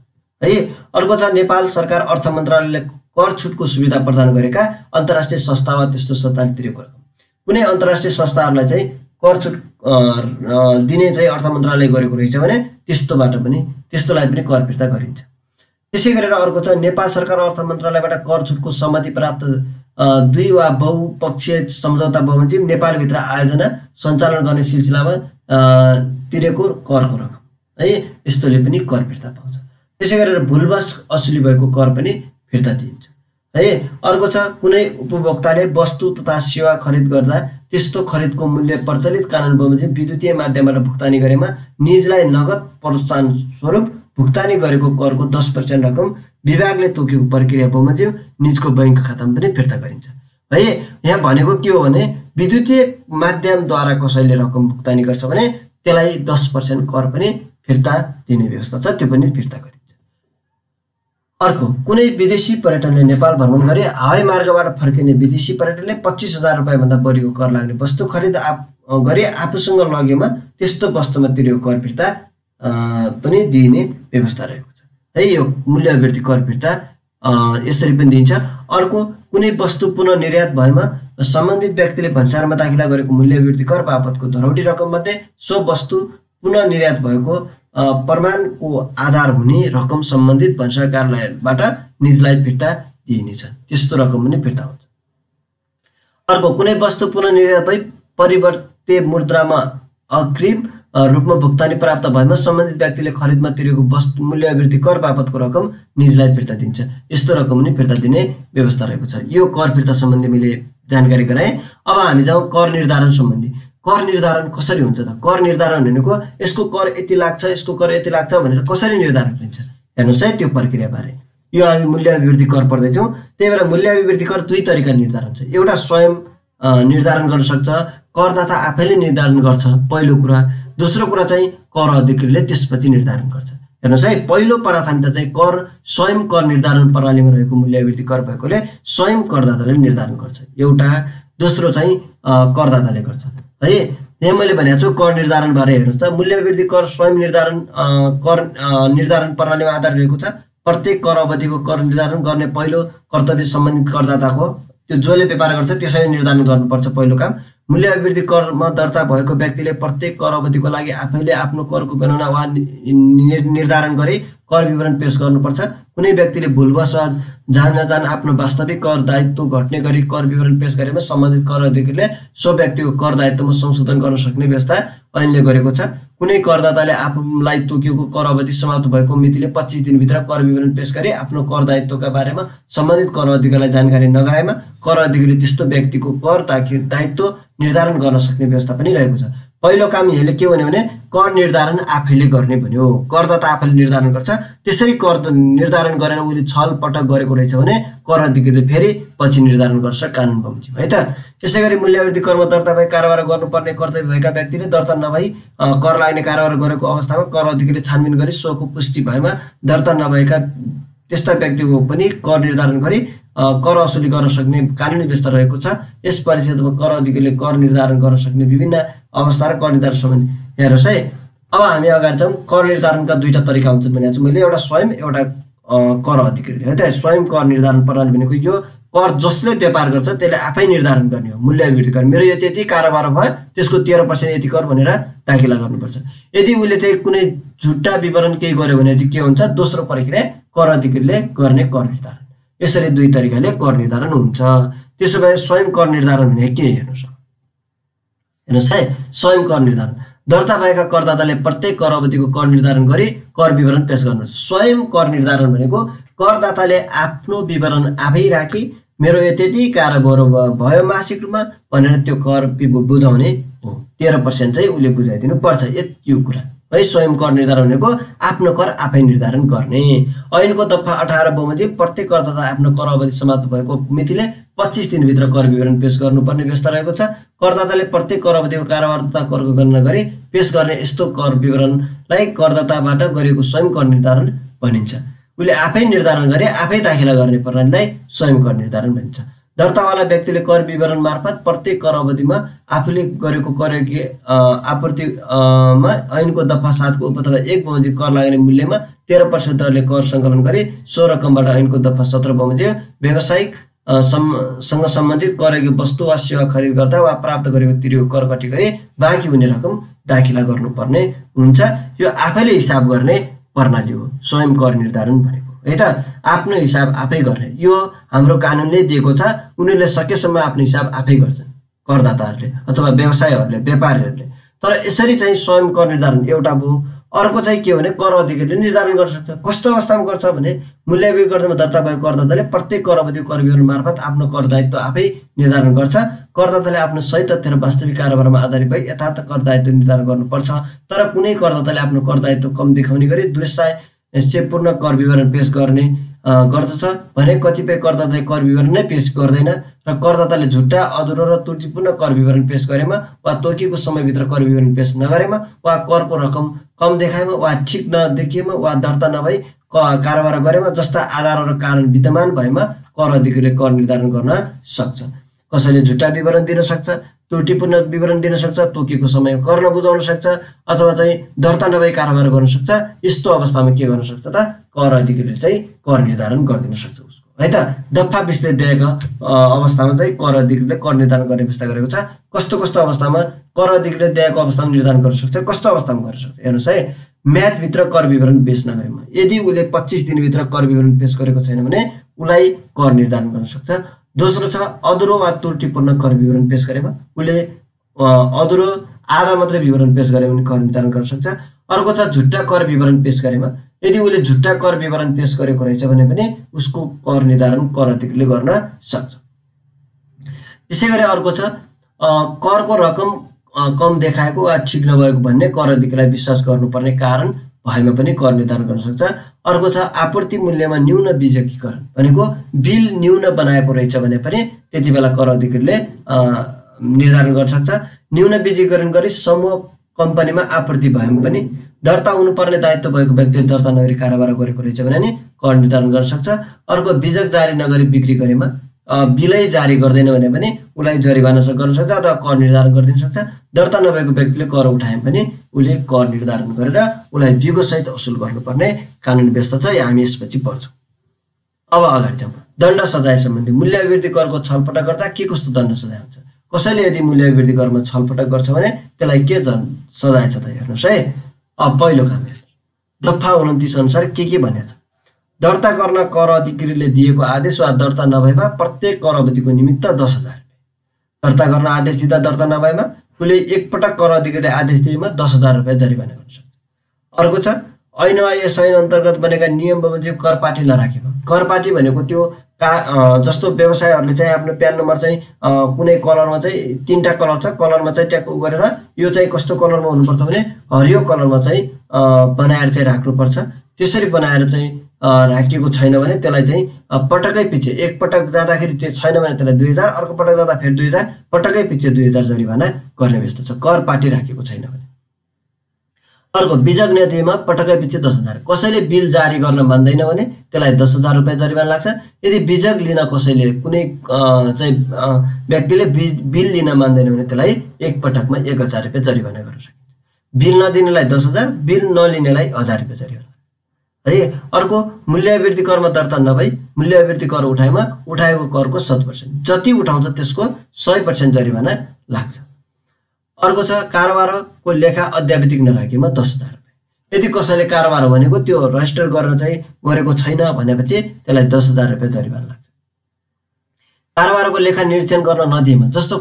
है। अर्को छ, नेपाल सरकार अर्थ मन्त्रालयले कर छुटको सुविधा प्रदान गरेका अन्तर्राष्ट्रिय संस्था वा त्यस्तो संस्थाले तिरेको रकम। कुनै अन्तर्राष्ट्रिय संस्थाहरूलाई चाहिँ कर छुट दिने चाहिँ अर्थ मन्त्रालय गरेको रहेछ भने त्यस्तोबाट पनि त्यस्तोलाई पनि कर फिर्ता गरिन्छ। त्यसै गरेर अर्को छ, नेपाल सरकार अर्थ मन्त्रालयबाट कर छुटको सहमति प्राप्त दुई वा बहुपक्षीय सम्झौता बमोजिम नेपालभित्र आयोजना सञ्चालन गर्ने सिलसिलामा तिरेको करको रकम है, यस्तोले पनि कर फिर्ता पाउँछ। त्यसै गरेर भुलवश असुली भएको कर पनि फिर्ता दिइन्छ है। अर्को छ, कुनै उपभोक्ताले वस्तु तथा सेवा खरिद गर्दा त्यस्तो खरिदको मूल्य प्रचलित कानुन बमोजिम विद्युतीय माध्यमबाट भुक्तानी गरेमा निजलाई नगद प्रोत्साहन स्वरूप भुक्तानी गरेको करको 10% रकम विभागले तोकेको प्रक्रिया बमोजिम निजको बैंक खातामा पनि फिर्ता गरिन्छ है। यहाँ भनेको के हो भने विद्युतीय माध्यमद्वारा कसैले रकम भुक्तानी गर्छ भने त्यसलाई 10% कर पनि फिर्ता दिने व्यवस्था छ, त्यो पनि फिर्ता गरिन्छ। अर्को, कुनै विदेशी पर्यटनले नेपाल भ्रमण गरे हवाई मार्गबाट फर्किने विदेशी पर्यटनले 25,000 रुपैयाँभन्दा बढीको कर लाग्ने वस्तु खरिद गरी आफूसँग लगेमा त्यस्तो वस्तुमा तिरेको कर फिर्ता पनि दिने व्यवस्था रहेको छ है। यो मूल्य अभिवृद्धि कर फिर्ता यसरी पनि दिन्छ। अर्को, कुनै वस्तु पुनः निर्यात भएमा सम्बन्धित व्यक्तिले भन्सारमा दाखिला गरेको मूल्य अभिवृद्धि कर बापतको धरौटी रकममध्ये सो वस्तु पुनः निर्यात भएको प्रमाणको आधार हुने रकम सम्बन्धित भन्सार कार्यालयबाट निजलाई फिर्ता दिइनेछ, त्यस्तो रकम पनि फिर्ता हुन्छ। अर्को, कुनै वस्तु पुनः निर्यात भई परिवर्तित मुद्रामा अग्रिम रूपमा भुक्तानी प्राप्त भएमा सम्बन्धित व्यक्तिले खरिदमा तिरेको वस्तु मूल्य अभिवृद्धि कर बापतको रकम निजलाई फिर्ता दिन्छ, यस्तो रकम पनि फिर्ता दिने व्यवस्था रहेको छ। यो कर फिर्ता सम्बन्धी मैले जानकारी गराएँ। अब हामी जाउँ कर निर्धारण सम्बन्धी। कर निर्धारण कसरी हुन्छ त? कर निर्धारण भनेको यसको कर यति लाग्छ, यसको कर यति लाग्छ भनेर कसरी निर्धारण गरिन्छ हेर्नुहोस् है, त्यो प्रक्रियाबारे। यो हामी मूल्य अभिवृद्धि कर पढ्दैछौँ, त्यही भएर मूल्य अभिवृद्धि कर दुई तरिका निर्धारण छ। एउटा स्वयं निर्धारण गर्न सक्छ, करदाता आफैले निर्धारण गर्छ पहिलो कुरा। दोस्रो कुरा चाहिँ कर अधिकारीले त्यसपछि निर्धारण गर्छ। हेर्नुहोस् है, पहिलो प्राथमिकता चाहिँ कर स्वयं कर निर्धारण प्रणालीमा रहेको मूल्य अभिवृद्धि कर भएकोले स्वयं करदाताले निर्धारण गर्छ एउटा। दोस्रो चाहिँ करदाताले गर्छ है। यहाँ मैले भनेको छु कर निर्धारण बारे हेर्नुहोस् त। मूल्य वृद्धि कर स्वयं निर्धारण कर निर्धारण प्रणालीमा आधारित रहेको छ। प्रत्येक कर अवधिको कर निर्धारण गर्ने पहिलो कर्तव्य सम्बन्धित करदाताको, त्यो जसले व्यापार गर्छ त्यसैले निर्धारण गर्नुपर्छ पहिलो काम। मूल्य वृद्धि करमा दर्ता भएको व्यक्तिले प्रत्येक कर अवधिको लागि आफैले आफ्नो करको गणना वा निर्धारण गरी कर विवरण पेश गर्नुपर्छ। कुनै व्यक्तिले भुलवश वा जान नजान आफ्नो वास्तविक कर दायित्व घट्ने गरी कर विवरण पेश गरेमा सम्बन्धित कर अधिकारीले सो व्यक्तिको कर दायित्वमा संशोधन गर्न सक्ने व्यवस्था ऐनले गरेको छ। कुनै करदाताले आफूलाई तोकिएको कर अवधि समाप्त भएको मितिले 25 दिनभित्र कर विवरण पेश गरी आफ्नो कर दायित्वका बारेमा सम्बन्धित कर अधिकारीलाई जानकारी नगराएमा कर अधिकारीले त्यस्तो व्यक्तिको कर दायित्व निर्धारण गर्न सक्ने व्यवस्था पनि रहेको छ। पहिलो काम यसले के भन्यो भने कर निर्धारण आफैले गर्ने भन्यो। करदाता आफैले निर्धारण गर्छ। त्यसरी कर निर्धारण गरेर उले छलपटक गरेको रहेछ भने कर अधिकारीले फेरि पछि निर्धारण गर्छ कानुन बमोजिम, है त। त्यसैगरी मूल्यवृद्धि करमा दर्ता भई कारोबार गर्नुपर्ने कर्तव्य भएका व्यक्तिले दर्ता नभई कर लाग्ने कारोबार गरेको अवस्थामा कर अधिकारीले छानबिन गरी सोको पुष्टि भएमा दर्ता नभएका त्यस्ता व्यक्तिको पनि कर निर्धारण गरी कर असुली गर्न सक्ने कानुनी व्यवस्था रहेको छ। यस परिषदमा कर अधिकारीले कर निर्धारण गर्न सक्ने विभिन्न अवस्था र कर निर्धारण सम्बन्धी हेर्नुहोस् है। अब हामी अगाडि जाउँ। कर निर्धारणका दुईटा तरिका हुन्छन् भनेको छु मैले, एउटा स्वयं एउटा कर अधिकारीले, है त। स्वयं कर निर्धारण प्रणाली भनेको यो कर जसले व्यापार गर्छ त्यसले आफै निर्धारण गर्ने हो। मूल्य वृद्धि कर मेरो यो त्यति कारोबार भयो त्यसको 13% यति कर भनेर दाखिला गर्नुपर्छ। यदि उसले चाहिँ कुनै झुट्टा विवरण केही गर्यो भने चाहिँ के हुन्छ, दोस्रो प्रक्रिया कर अधिकारीले गर्ने कर निर्धारण। यसरी दुई तरिकाले कर निर्धारण हुन्छ। त्यसो भए स्वयं कर निर्धारण भने के हेर्नुहोस् है। स्वयं कर निर्धारण दर्ता भएका करदाताले प्रत्येक कर अवधिको कर निर्धारण गरी कर विवरण पेश गर्नुपर्छ। स्वयं कर निर्धारण भनेको करदाताले आफ्नो विवरण आफै राखी मेरो यो त्यति कारोबार भयो मासिक रूपमा भनेर त्यो कर बुझाउने हो। 13% चाहिँ उसले बुझाइदिनु पर्छ, यो कुरा है। स्वयं कर निर्धारण भनेको आफ्नो कर आफै निर्धारण गर्ने। ऐनको दफा 18 बमोजिम प्रत्येक करदाता आफ्नो कर अवधि समाप्त भएको मितिले 25 दिनभित्र कर विवरण पेश गर्नुपर्ने व्यवस्था रहेको छ। करदाताले प्रत्येक कर अवधिको कारोबार तथा करको गणना गरी पेश गर्ने यस्तो कर विवरणलाई करदाताबाट गरिएको स्वयं कर निर्धारण भनिन्छ। उसले आफै निर्धारण गरे आफै दाखिला गर्ने प्रणालीलाई स्वयं कर निर्धारण भनिन्छ। दर्तावाला व्यक्तिले कर विवरण मार्फत प्रत्येक कर अवधिमा आफूले गरेको कर आपूर्तिमा ऐनको दफा 7 को उपतथा 1 बमोजिम कर लाग्ने मूल्यमा 13% दरले कर सङ्कलन गरी सो रकमबाट ऐनको दफा 17 बमोजिम व्यावसायिक सँग सम्बन्धित गरेको वस्तु वा सेवा खरिद गर्दा वा प्राप्त गरेको तिरेको कर कटी गरी बाँकी हुने रकम दाखिला गर्नुपर्ने हुन्छ। यो आफैले हिसाब गर्ने प्रणाली हो स्वयं कर निर्धारण भनेको, है त। आफ्नो हिसाब आफै गर्ने यो हाम्रो कानुनले दिएको छ। उनीहरूले सकेसम्म आफ्नो हिसाब आफै गर्छन्, करदाताहरूले अथवा व्यवसायहरूले, व्यापारीहरूले। तर यसरी चाहिँ स्वयं कर निर्धारण एउटा भयो। अर्को चाहिँ के भने कर अधिकारीले निर्धारण गर्न सक्छ। कस्तो अवस्थामा गर्छ भने मूल्य वृद्धि करमा दर्ता भएको करदाताले प्रत्येक कर अवधिको कर विवरण मार्फत आफ्नो कर दायित्व आफै निर्धारण गर्छ। करदाताले आफ्नो सही तथ्य र वास्तविक कारोबारमा आधारित भई यथार्थ कर दायित्व निर्धारण गर्नुपर्छ। तर कुनै करदाताले आफ्नो कर दायित्व कम देखाउने गरी दुरुत्साहपूर्ण कर विवरण पेश गर्ने गर्दछ भने कतिपय करदाताले कर विवरण नै पेश गर्दैन र करदाताले झुट्टा, अधुरो र त्रुटिपूर्ण कर विवरण पेश गरेमा वा तोकिएको समयभित्र कर विवरण पेश नगरेमा वा करको रकम कम देखाएमा वा ठिक नदेखिएमा वा दर्ता नभई कारोबार गरेमा जस्ता आधार र कारण विद्यमान भएमा कर अधिकारीले कर निर्धारण गर्न सक्छ। कसैले झुट्टा विवरण दिन सक्छ, त्रुटिपूर्ण विवरण दिन सक्छ, तोकिएको समय कर नबुझाउन सक्छ अथवा चाहिँ दर्ता नभई कारोबार गर्न सक्छ। यस्तो अवस्थामा के गर्न सक्छ त, कर अधिकारीले चाहिँ कर निर्धारण गरिदिन सक्छ उसको, है त। दफा 20 ले दिएका अवस्थामा चाहिँ कर अधिकारीले कर निर्धारण गर्ने व्यवस्था गरेको छ। कस्तो कस्तो अवस्थामा कर अधिकारीले दिएको अवस्थामा निर्धारण गर्न सक्छ, कस्तो अवस्थामा गर्न सक्छ हेर्नुहोस् है। म्यादभित्र कर विवरण पेश नगरेमा, यदि उसले 25 दिनभित्र कर विवरण पेश गरेको छैन भने उसलाई कर निर्धारण गर्न सक्छ। दोस्रो छ अधुरो वा त्रुटिपूर्ण कर विवरण पेश गरेमा, उसले अधुरो आधा मात्रै विवरण पेश गरे भने कर निर्धारण गर्न सक्छ। अर्को छ झुट्टा कर विवरण पेश गरेमा, यदि उसले झुट्टा कर विवरण पेश गरेको रहेछ भने पनि उसको कर निर्धारण कर अधिकारीले गर्न सक्छ। त्यसैगरी अर्को छ करको रकम कम देखाएको वा ठिक नभएको भन्ने कर अधिकारीलाई विश्वास गर्नुपर्ने कारण भएमा पनि कर निर्धारण गर्न सक्छ। अर्को छ आपूर्ति मूल्यमा न्यून बिजकीकरण भनेको बिल न्यून बनाएको रहेछ भने पनि त्यति बेला कर अधिकारीले निर्धारण गर्न सक्छ। न्यून बिजकीकरण गरी समूह कम्पनीमा आपूर्ति भएमा पनि दर्ता हुनुपर्ने दायित्व भएको व्यक्तिले दर्ता नगरी कारोबार गरेको रहेछ भने नि कर निर्धारण गर्न सक्छ। अर्को बिजक जारी नगरी बिक्री गरेमा बिलै जारी गर्दैन भने पनि उसलाई जरिवाना गर्न सक्छ अथवा कर निर्धारण गरिदिन सक्छ। दर्ता नभएको व्यक्तिले कर उठाए पनि उसले कर निर्धारण गरेर उसलाई बिगो सहित असुल गर्नुपर्ने कानुनी व्यवस्था छ। हामी यसपछि पढ्छौँ। अब अगाडि जाउँ। दण्ड सजाय सम्बन्धी मूल्य अभिवृद्धि करको छलपटक गर्दा के कस्तो दण्ड सजाय हुन्छ? कसैले यदि मूल्य अभिवृद्धि करमा छलपटक गर्छ भने त्यसलाई के सजाय छ त हेर्नुहोस् है। अब पहिलो काम दफा 29 अनुसार के भनेको छ? दर्ता गर्न कर अधिकारीले दिएको आदेश वा दर्ता नभएमा प्रत्येक कर अवधिको निमित्त 10,000 रुपियाँ। दर्ता गर्न आदेश दिँदा दर्ता नभएमा उसले एकपटक कर अधिकारीले आदेश दिएमा 10,000 रुपियाँ जरिवाना गर्न सक्छ। अर्को छ ऐन वा यस ऐन अन्तर्गत बनेका नियम बमोजिम करपाटी नराखेको। करपाटी भनेको त्यो जस्तो व्यवसायहरूले चाहिँ आफ्नो प्यान नम्बर चाहिँ कुनै कलरमा चाहिँ 3टा कलर छ, कलरमा चाहिँ ट्याग गरेर यो चाहिँ कस्तो कलरमा हुनुपर्छ भने हरियो कलरमा चाहिँ बनाएर चाहिँ राख्नुपर्छ। त्यसरी बनाएर चाहिँ राखिएको छैन भने त्यसलाई चाहिँ पटकै पछि एकपटक जाँदाखेरि त्यो छैन भने त्यसलाई 2000, अर्को पटक जाँदा फेरि 2000, पटकै पछि 2000 जरिवाना गर्ने व्यवस्था छ करपाटी राखेको छैन भने। अर्को बिजक नीतिमा पटकै पछि 10,000। कसैले बिल जारी गर्न मान्दैन भने त्यसलाई 10,000 रुपियाँ जरिवाना लाग्छ। यदि बिजक लिन कसैले कुनै चाहिँ व्यक्तिले बिल लिन मान्दैन भने त्यसलाई एकपटकमा 1000 रुपियाँ जरिवाना गर्न सकिन्छ। बिल नदिनेलाई 10,000, बिल नलिनेलाई 1000 रुपियाँ जरिवाना है। अर्को मूल्य अभिवृद्धि करमा दर्ता नभई मूल्य अभिवृद्धि कर उठाएमा उठाएको करको 100% जति उठाउँछ त्यसको 100% जरिवाना लाग्छ। अर्को छ कारोबारको लेखा अध्यावधिक नराखेमा 10,000 रुपियाँ। यदि कसैले कारोबार भनेको त्यो रजिस्टर गरेर चाहिँ गरेको छैन भनेपछि त्यसलाई 10,000 रुपियाँ जरिवाना लाग्छ। कारोबारको लेखा निरीक्षण गर्न नदिएमा जस्तो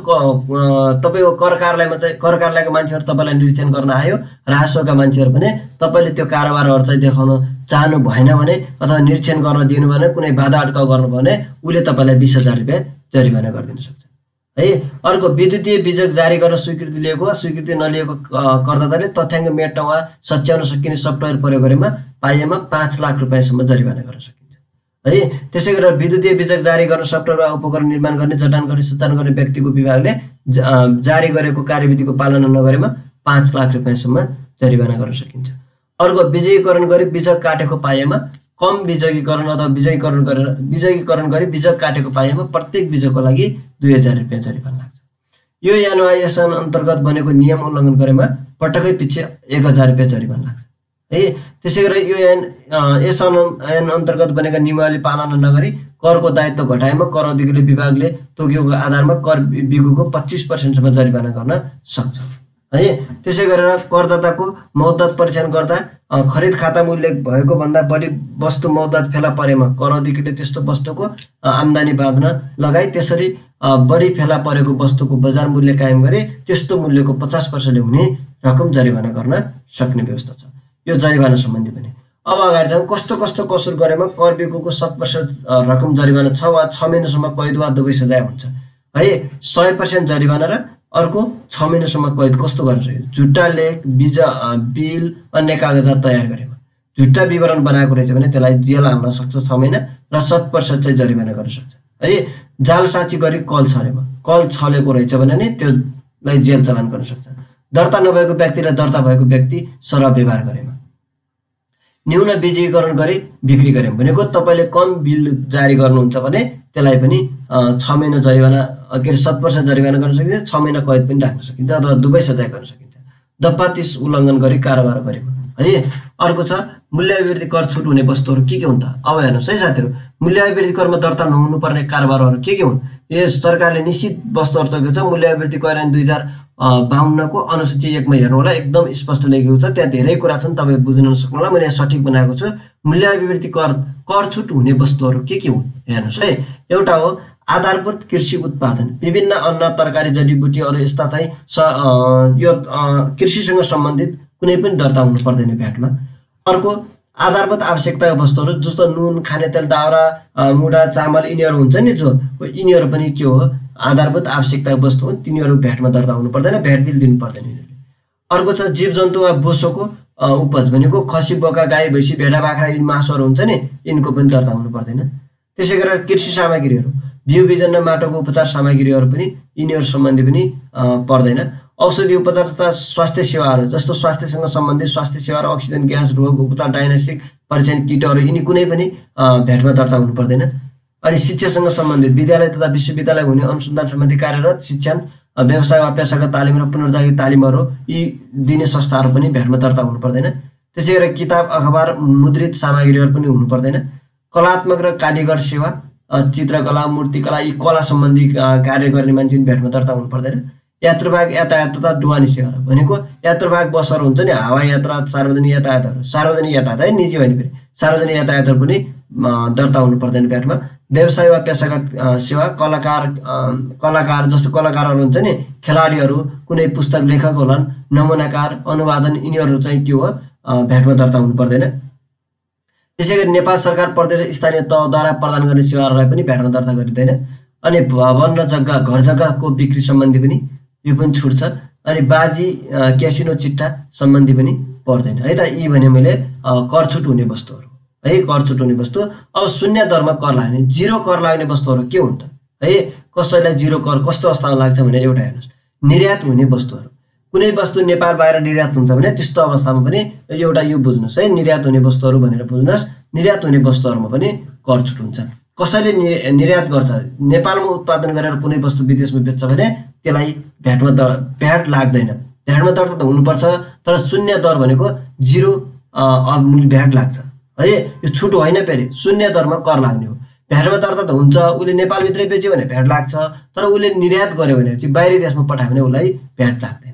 तपाईँको कर कार्यालयमा चाहिँ कर कार्यालयको मान्छेहरू तपाईँलाई निरीक्षण गर्न आयो, राजस्वका मान्छेहरू भने तपाईँले त्यो कारोबारहरू चाहिँ देखाउन चाहनु भएन भने अथवा निरीक्षण गर्न दिनु भने कुनै बाधा अड्काउ गर्नुभयो भने उसले तपाईँलाई 20,000 रुपियाँ जरिवाना गरिदिन सक्छ है। अर्को विद्युतीय बिजक जारी गर्न स्वीकृति लिएको वा स्वीकृति नलिएको करदाताले तथ्याङ्क मेट्न वा सच्याउन सकिने सफ्टवेयर प्रयोग गरेमा पाइएमा 5 लाख रुपियाँसम्म जरिवाना गर्न सकिन्छ है। त्यसै गरेर विद्युतीय बिजक जारी गर्न सफ्टवेयर वा उपकरण निर्माण गर्ने, जडान गर्ने, सञ्चालन गर्ने व्यक्तिको विभागले जारी गरेको कार्यविधिको पालना नगरेमा 5 लाख रुपियाँसम्म जरिवाना गर्न सकिन्छ। अर्को विजयीकरण गरी बिजक काटेको पाइएमा कम बिजकीकरण अथवा विजयीकरण गरी बिजक काटेको पाइएमा प्रत्येक बिजकको लागि 2000 रुपियाँ जरिवाना लाग्छ। यो एनवाईएस अन्तर्गत बनेको नियम उल्लङ्घन गरेमा पटकै पछि 1000 रुपियाँ जरिवाना लाग्छ है। त्यसै गरेर यो यस ऐन अन्तर्गत बनेका नियमावली पालना नगरी करको दायित्व घटाएमा कर अधिकारी विभागले तोकेको आधारमा कर बिगुको 25%सम्म जरिवाना गर्न सक्छ है। त्यसै गरेर करदाताको मौद्दत परीक्षण गर्दा खरिद खातामा उल्लेख भएको भन्दा बढी वस्तु मौद्दत फेला परेमा कर अधिकारीले त्यस्तो वस्तुको आम्दानी बाँध्न लगाई त्यसरी बढी फेला परेको वस्तुको बजार मूल्य कायम गरे त्यस्तो मूल्यको 50% हुने रकम जरिवाना गर्न सक्ने व्यवस्था छ। यो जरिवाना सम्बन्धी पनि अब अगाडि जाउँ। कस्तो कस्तो कसुर गरेमा कर बिगुको 7% रकम जरिवाना छ वा 6 महिनासम्म कैद वा दुवै सजाय हुन्छ है। 100% जरिवाना र अर्को 6 महिनासम्म कैद कस्तो गर्न सक्छ? झुट्टा लेख, बिल, अन्य कागजात तयार गरेमा झुट्टा विवरण बनाएको रहेछ भने त्यसलाई जेल हाल्न सक्छ 6 महिना र 7% चाहिँ जरिवाना गर्न सक्छ है। जाल साँची गरी कल छलेमा, कल छलेको रहेछ भने नि त्यसलाई जेल चलान गर्न सक्छ। दर्ता नभएको व्यक्ति र दर्ता भएको व्यक्ति सरह व्यवहार गरेमा, न्यून विजयीकरण गरी बिक्री गरेमा भनेको तपाईँले कम बिल जारी गर्नुहुन्छ भने त्यसलाई पनि 6 महिना जरिवाना 7% जरिवाना गर्न सकिन्छ, 6 महिना कैद पनि राख्न सकिन्छ अथवा दुवै सजाय गर्न सकिन्छ। दफा 30 उल्लङ्घन गरी कारोबार गरेमा है। अर्को छ मूल्य अभिवृद्धि कर छुट हुने वस्तुहरू के हुन् त? अब हेर्नुहोस् है साथीहरू, मूल्य अभिवृद्धि करमा दर्ता नहुनुपर्ने कारोबारहरू के हुन्? यो सरकारले निश्चित वस्तुहरू तोकेको छ। मूल्य अभिवृद्धि कर ऐन 2052 को अनुसूची 1 मा हेर्नु होला, एकदम स्पष्ट लेखेको छ। त्यहाँ धेरै कुरा छन्, तपाईँ बुझ्न नसक्नु होला, मैले यहाँ सठिक बनाएको छु। मूल्य अभिवृद्धि कर छुट हुने वस्तुहरू के हुन् हेर्नुहोस् है। एउटा हो आधारभूत कृषि उत्पादन, विभिन्न अन्न, तरकारी, जडीबुटी अरू यस्ता चाहिँ यो कृषिसँग सम्बन्धित कुनै पनि दर्ता हुनु पर्दैन भ्याटमा। अर्को आधारभूत आवश्यकता वस्तुहरू जस्तो नुन, खाने तेल, दाउरा, मुढा, चामल यिनीहरू हुन्छ नि, जो यिनीहरू पनि के हो आधारभूत आवश्यकता वस्तु हुन्। तिनीहरू भ्याटमा दर्ता हुनु पर्दैन, भ्याट बिल दिनु पर्दैन यिनीहरूले। अर्को छ जीव जन्तु वा बोसोको उपज भनेको खसी, बोका, गाई, भैँसी, भेडा, बाख्रा यिन मासुहरू हुन्छ नि, यिनको पनि दर्ता हुनु पर्दैन। त्यसै गरेर कृषि सामग्रीहरू, बिउ बिजन र माटोको उपचार सामग्रीहरू पनि यिनीहरू सम्बन्धी पनि पर्दैन। औषधि उपचार तथा स्वास्थ्य सेवाहरू जस्तो स्वास्थ्यसँग सम्बन्धित स्वास्थ्य सेवा र अक्सिजन ग्यास, रोग उपचार, डायग्नोस्टिक परीक्षण किटहरू यिनी कुनै पनि भ्याटमा दर्ता हुनु पर्दैन। अनि शिक्षासँग सम्बन्धित विद्यालय तथा विश्वविद्यालय हुने अनुसन्धान सम्बन्धी कार्यरत शिक्षण व्यवसाय वा पेसागत तालिम र पुनर्जागृत तालिमहरू यी दिने संस्थाहरू पनि भ्याटमा दर्ता हुनु पर्दैन। त्यसै गरी किताब अखबार मुद्रित सामग्रीहरू पनि हुनु पर्दैन। कलात्मक र कारीगर सेवा चित्रकला मूर्तिकला यी कला सम्बन्धी कार्य गर्ने मान्छे भ्याटमा दर्ता हुनु पर्दैन। यात्रुवाहक यातायात तथा ढुवानी सेवा भनेको यात्रुवाहक बसहरू हुन्छ नि, हवाई यातायात सार्वजनिक यातायात है, निजी होइन फेरि सार्वजनिक यातायातहरू पनि दर्ता हुनु पर्दैन भ्याटमा। व्यवसाय वा पेसागत सेवा कलाकार जस्तो कलाकारहरू हुन्छ नि, खेलाडीहरू, कुनै पुस्तक लेखक होलान्, नमुनाकार, अनुवादन यिनीहरू चाहिँ के हो भ्याटमा दर्ता हुनु पर्दैन। त्यसै गरी नेपाल सरकार प्रदेश स्थानीय तहद्वारा प्रदान गर्ने सेवाहरूलाई पनि भ्याटमा दर्ता गरिँदैन। अनि भवन र जग्गा घर जग्गाको बिक्री सम्बन्धी पनि यो पनि छुट छ। अनि बाजी क्यासिनो चिट्टा सम्बन्धी पनि पर्दैन है त। यी भने मैले कर छुट हुने वस्तुहरू है, कर छुट हुने वस्तु। अब शून्य दरमा कर लाग्ने, जिरो कर लाग्ने वस्तुहरू के हुन् त है? कसैलाई जिरो कर कस्तो अवस्थामा लाग्छ भने एउटा हेर्नुहोस्, निर्यात हुने वस्तुहरू। कुनै वस्तु नेपाल बाहिर निर्यात हुन्छ भने त्यस्तो अवस्थामा पनि एउटा यो बुझ्नुहोस् है, निर्यात हुने वस्तुहरू भनेर बुझ्नुहोस्। निर्यात हुने वस्तुहरूमा पनि कर छुट हुन्छ। कसैले निर्यात गर्छ, नेपालमा उत्पादन गरेर कुनै वस्तु विदेशमा बेच्छ भने त्यसलाई भ्याट लाग्दैन। भ्याटमा दर्ता त हुनुपर्छ, तर शून्य दर भनेको जिरो भ्याट लाग्छ है। यो छुट होइन, फेरि शून्य दरमा कर लाग्ने हो। भ्याटमा दर्ता त हुन्छ, उसले नेपालभित्रै बेच्यो भने भ्याट लाग्छ, तर उसले निर्यात गर्यो भने चाहिँ बाहिरी देशमा पठायो भने उसलाई भ्याट लाग्दैन।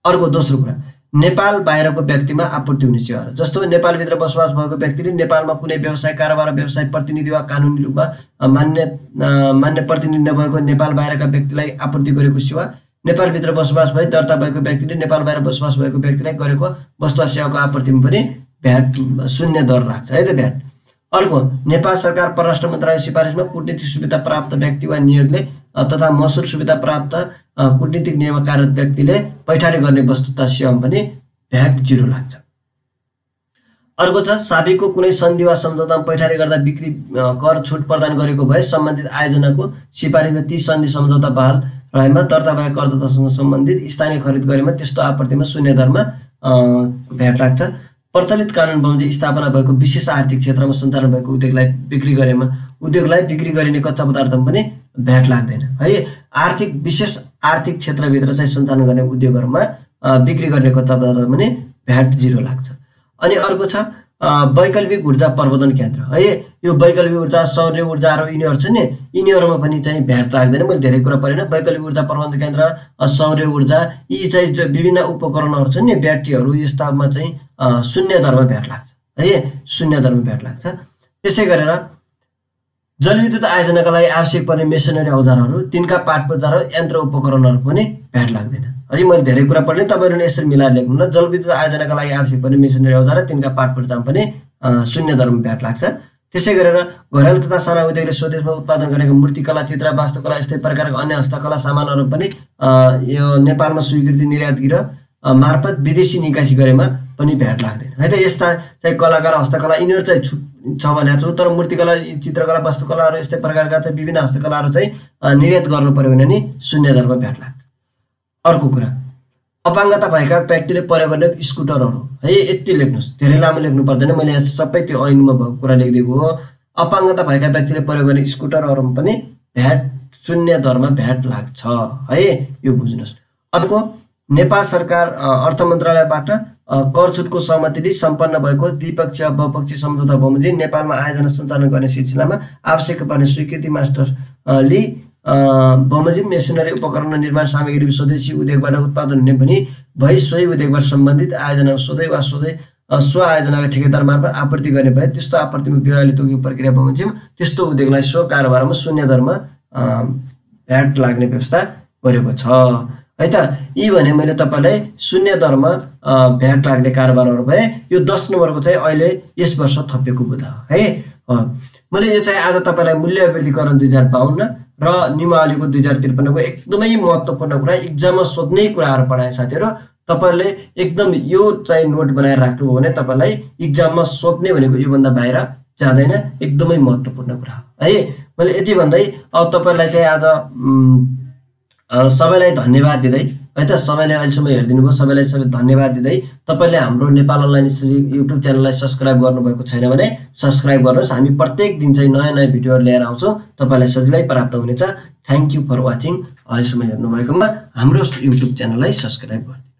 अर्को दोस्रो कुरा, नेपाल बाहिरको व्यक्तिमा आपूर्ति हुने सेवाहरू, जस्तो नेपालभित्र बसोबास भएको व्यक्तिले नेपालमा कुनै व्यवसाय कारोबार व्यवसाय प्रतिनिधि वा कानुनी रूपमा मान्य प्रतिनिधि नभएको नेपाल बाहिरका व्यक्तिलाई आपूर्ति गरेको सेवा। नेपालभित्र बसोबास भई दर्ता भएको व्यक्तिले नेपाल बाहिर बसोबास भएको व्यक्तिलाई गरेको वस्तु सेवाको आपूर्तिमा पनि भ्याट शून्य दर लाग्छ है त भ्याट। अर्को, नेपाल सरकार परराष्ट्र मन्त्रालय सिफारिसमा कूटनीतिक सुविधा प्राप्त व्यक्ति वा नियोगले तथा महसुल सुविधा प्राप्त कूटनीतिक नियममा कार्यरत व्यक्तिले पैठारी गर्ने वस्तु तथा सेवामा पनि भ्याट जिरो लाग्छ। अर्को छ, साबिकको कुनै सन्धि वा सम्झौतामा पैठारी गर्दा बिक्री कर छुट प्रदान गरेको भए सम्बन्धित आयोजनाको सिफारिसमा ती सन्धि सम्झौता बहाल रहेमा दर्ता भएका करदातासँग सम्बन्धित स्थानीय खरिद गरेमा त्यस्तो आपत्तिमा शून्य दरमा भ्याट लाग्छ। प्रचलित कानुन बमोजिम स्थापना भएको विशेष आर्थिक क्षेत्रमा सञ्चालन भएको उद्योगलाई बिक्री गरिने कच्चा पदार्थमा पनि भ्याट लाग्दैन है। विशेष आर्थिक क्षेत्रभित्र चाहिँ सञ्चालन गर्ने उद्योगहरूमा बिक्री गर्ने कच्चा पदार्थमा पनि भ्याट जिरो लाग्छ। अनि अर्को छ वैकल्पिक ऊर्जा प्रवर्धन केन्द्र है। यो वैकल्पिक ऊर्जा, सौर्य ऊर्जाहरू यिनीहरू छ नि, यिनीहरूमा पनि चाहिँ भ्याट लाग्दैन। मैले धेरै कुरा परेन। वैकल्पिक ऊर्जा प्रबन्धन केन्द्र, सौर्य ऊर्जा यी चाहिँ विभिन्न उपकरणहरू छन् नि, ब्याट्रीहरू, यस्तामा चाहिँ शून्य दरमा भ्याट लाग्छ है, शून्य दरमा भ्याट लाग्छ। त्यसै गरेर जलविद्युत आयोजनाका लागि आवश्यक पर्ने मेसिनरी औजारहरू, तिनका पाठ पूर्जा र यन्त्र उपकरणहरू पनि भ्याट लाग्दैन है। मैले धेरै कुरा पढेँ, तपाईँहरूले यसरी मिलाएर लेख्नु ल। जलविद्युत आयोजनाका लागि आवश्यक पर्ने मेसिनरी औजार र तिनका पाठ पूर्जामा पनि शून्य दरमा भ्याट लाग्छ। त्यसै गरेर घरेलु तथा साना उद्योगले स्वदेशमा उत्पादन गरेको मूर्तिकला, चित्र, वास्तुकला यस्तै प्रकारका अन्य हस्तकला सामानहरू पनि यो नेपालमा स्वीकृति निर्यातगिर मार्फत विदेशी निकासी गरेमा पनि भ्याट लाग्दैन है त। यस्ता चाहिँ कलाकार, हस्तकला यिनीहरू चाहिँ छुट छ भने छु, तर मूर्तिकला, चित्रकला, वास्तुकलाहरू यस्तै प्रकारका चाहिँ विभिन्न हस्तकलाहरू चाहिँ निर्यात गर्नु पर्यो भने नि शून्य दरमा भ्याट लाग्छ। अर्को कुरा, अपाङ्गता भएका व्यक्तिले प्रयोग गर्ने स्कुटरहरू है, यति लेख्नुहोस्, धेरै लामो लेख्नु पर्दैन। मैले यहाँ सबै त्यो ऐनमा भएको कुरा लेखिदिएको हो। अपाङ्गता भएका व्यक्तिले प्रयोग गर्ने स्कुटरहरूमा पनि भ्याट शून्य दरमा भ्याट लाग्छ है, यो बुझ्नुहोस्। अर्को, नेपाल सरकार अर्थ मन्त्रालयबाट कर छुटको सहमतिले सम्पन्न भएको द्विपक्षीय बहुपक्षीय सम्झौता बमोजिम नेपालमा आयोजना सञ्चालन गर्ने सिलसिलामा आवश्यक पर्ने स्वीकृति मास्टरले बमोजिम मेसिनरी उपकरण निर्माण सामग्री स्वदेशी उद्योगबाट उत्पादन हुने पनि भई सोही उद्योगबाट सम्बन्धित आयोजना सोझै वा सोझै स्व आयोजनाका ठेकेदार मार्फत आपूर्ति गर्ने भए त्यस्तो आपूर्तिमा विभागले तोकेको प्रक्रिया बमोजिम त्यस्तो उद्योगलाई स्व कारोबारमा शून्य दरमा भ्याट लाग्ने व्यवस्था गरेको छ है त। यी भने मैले तपाईँलाई शून्य दरमा भ्याट लाग्ने कारोबारहरू भए। यो 10 नम्बरको चाहिँ अहिले यस वर्ष थपिएको बुझा है। मैले यो चाहिँ आज तपाईँलाई मूल्य अभिवृद्धिकरण 2052 र नियमावलीको 2053 को एकदमै महत्त्वपूर्ण कुरा, इक्जाममा सोध्ने कुराहरू पढाए साथीहरू। तपाईँले एकदम यो चाहिँ नोट बनाएर राख्नु हो भने तपाईँलाई इक्जाममा सोध्ने भनेको योभन्दा बाहिर जाँदैन, एकदमै महत्त्वपूर्ण कुरा है। मैले यति भन्दै अब तपाईँलाई चाहिँ आज सबैलाई धन्यवाद दिँदै है त सबैले अहिलेसम्म हेरिदिनु भयो सबैलाई धन्यवाद दिँदै तपाईँले हाम्रो नेपाल अनलाइन स्टडी युट्युब च्यानललाई सब्सक्राइब गर्नुभएको छैन भने सब्सक्राइब गर्नुहोस्। हामी प्रत्येक दिन चाहिँ नयाँ नयाँ भिडियोहरू लिएर आउँछौँ, तपाईँलाई सजिलै प्राप्त हुनेछ। Thank you for watching. अहिलेसम्म हेर्नुभएकोमा हाम्रो युट्युब च्यानललाई सब्सक्राइब गर्नुहोस्।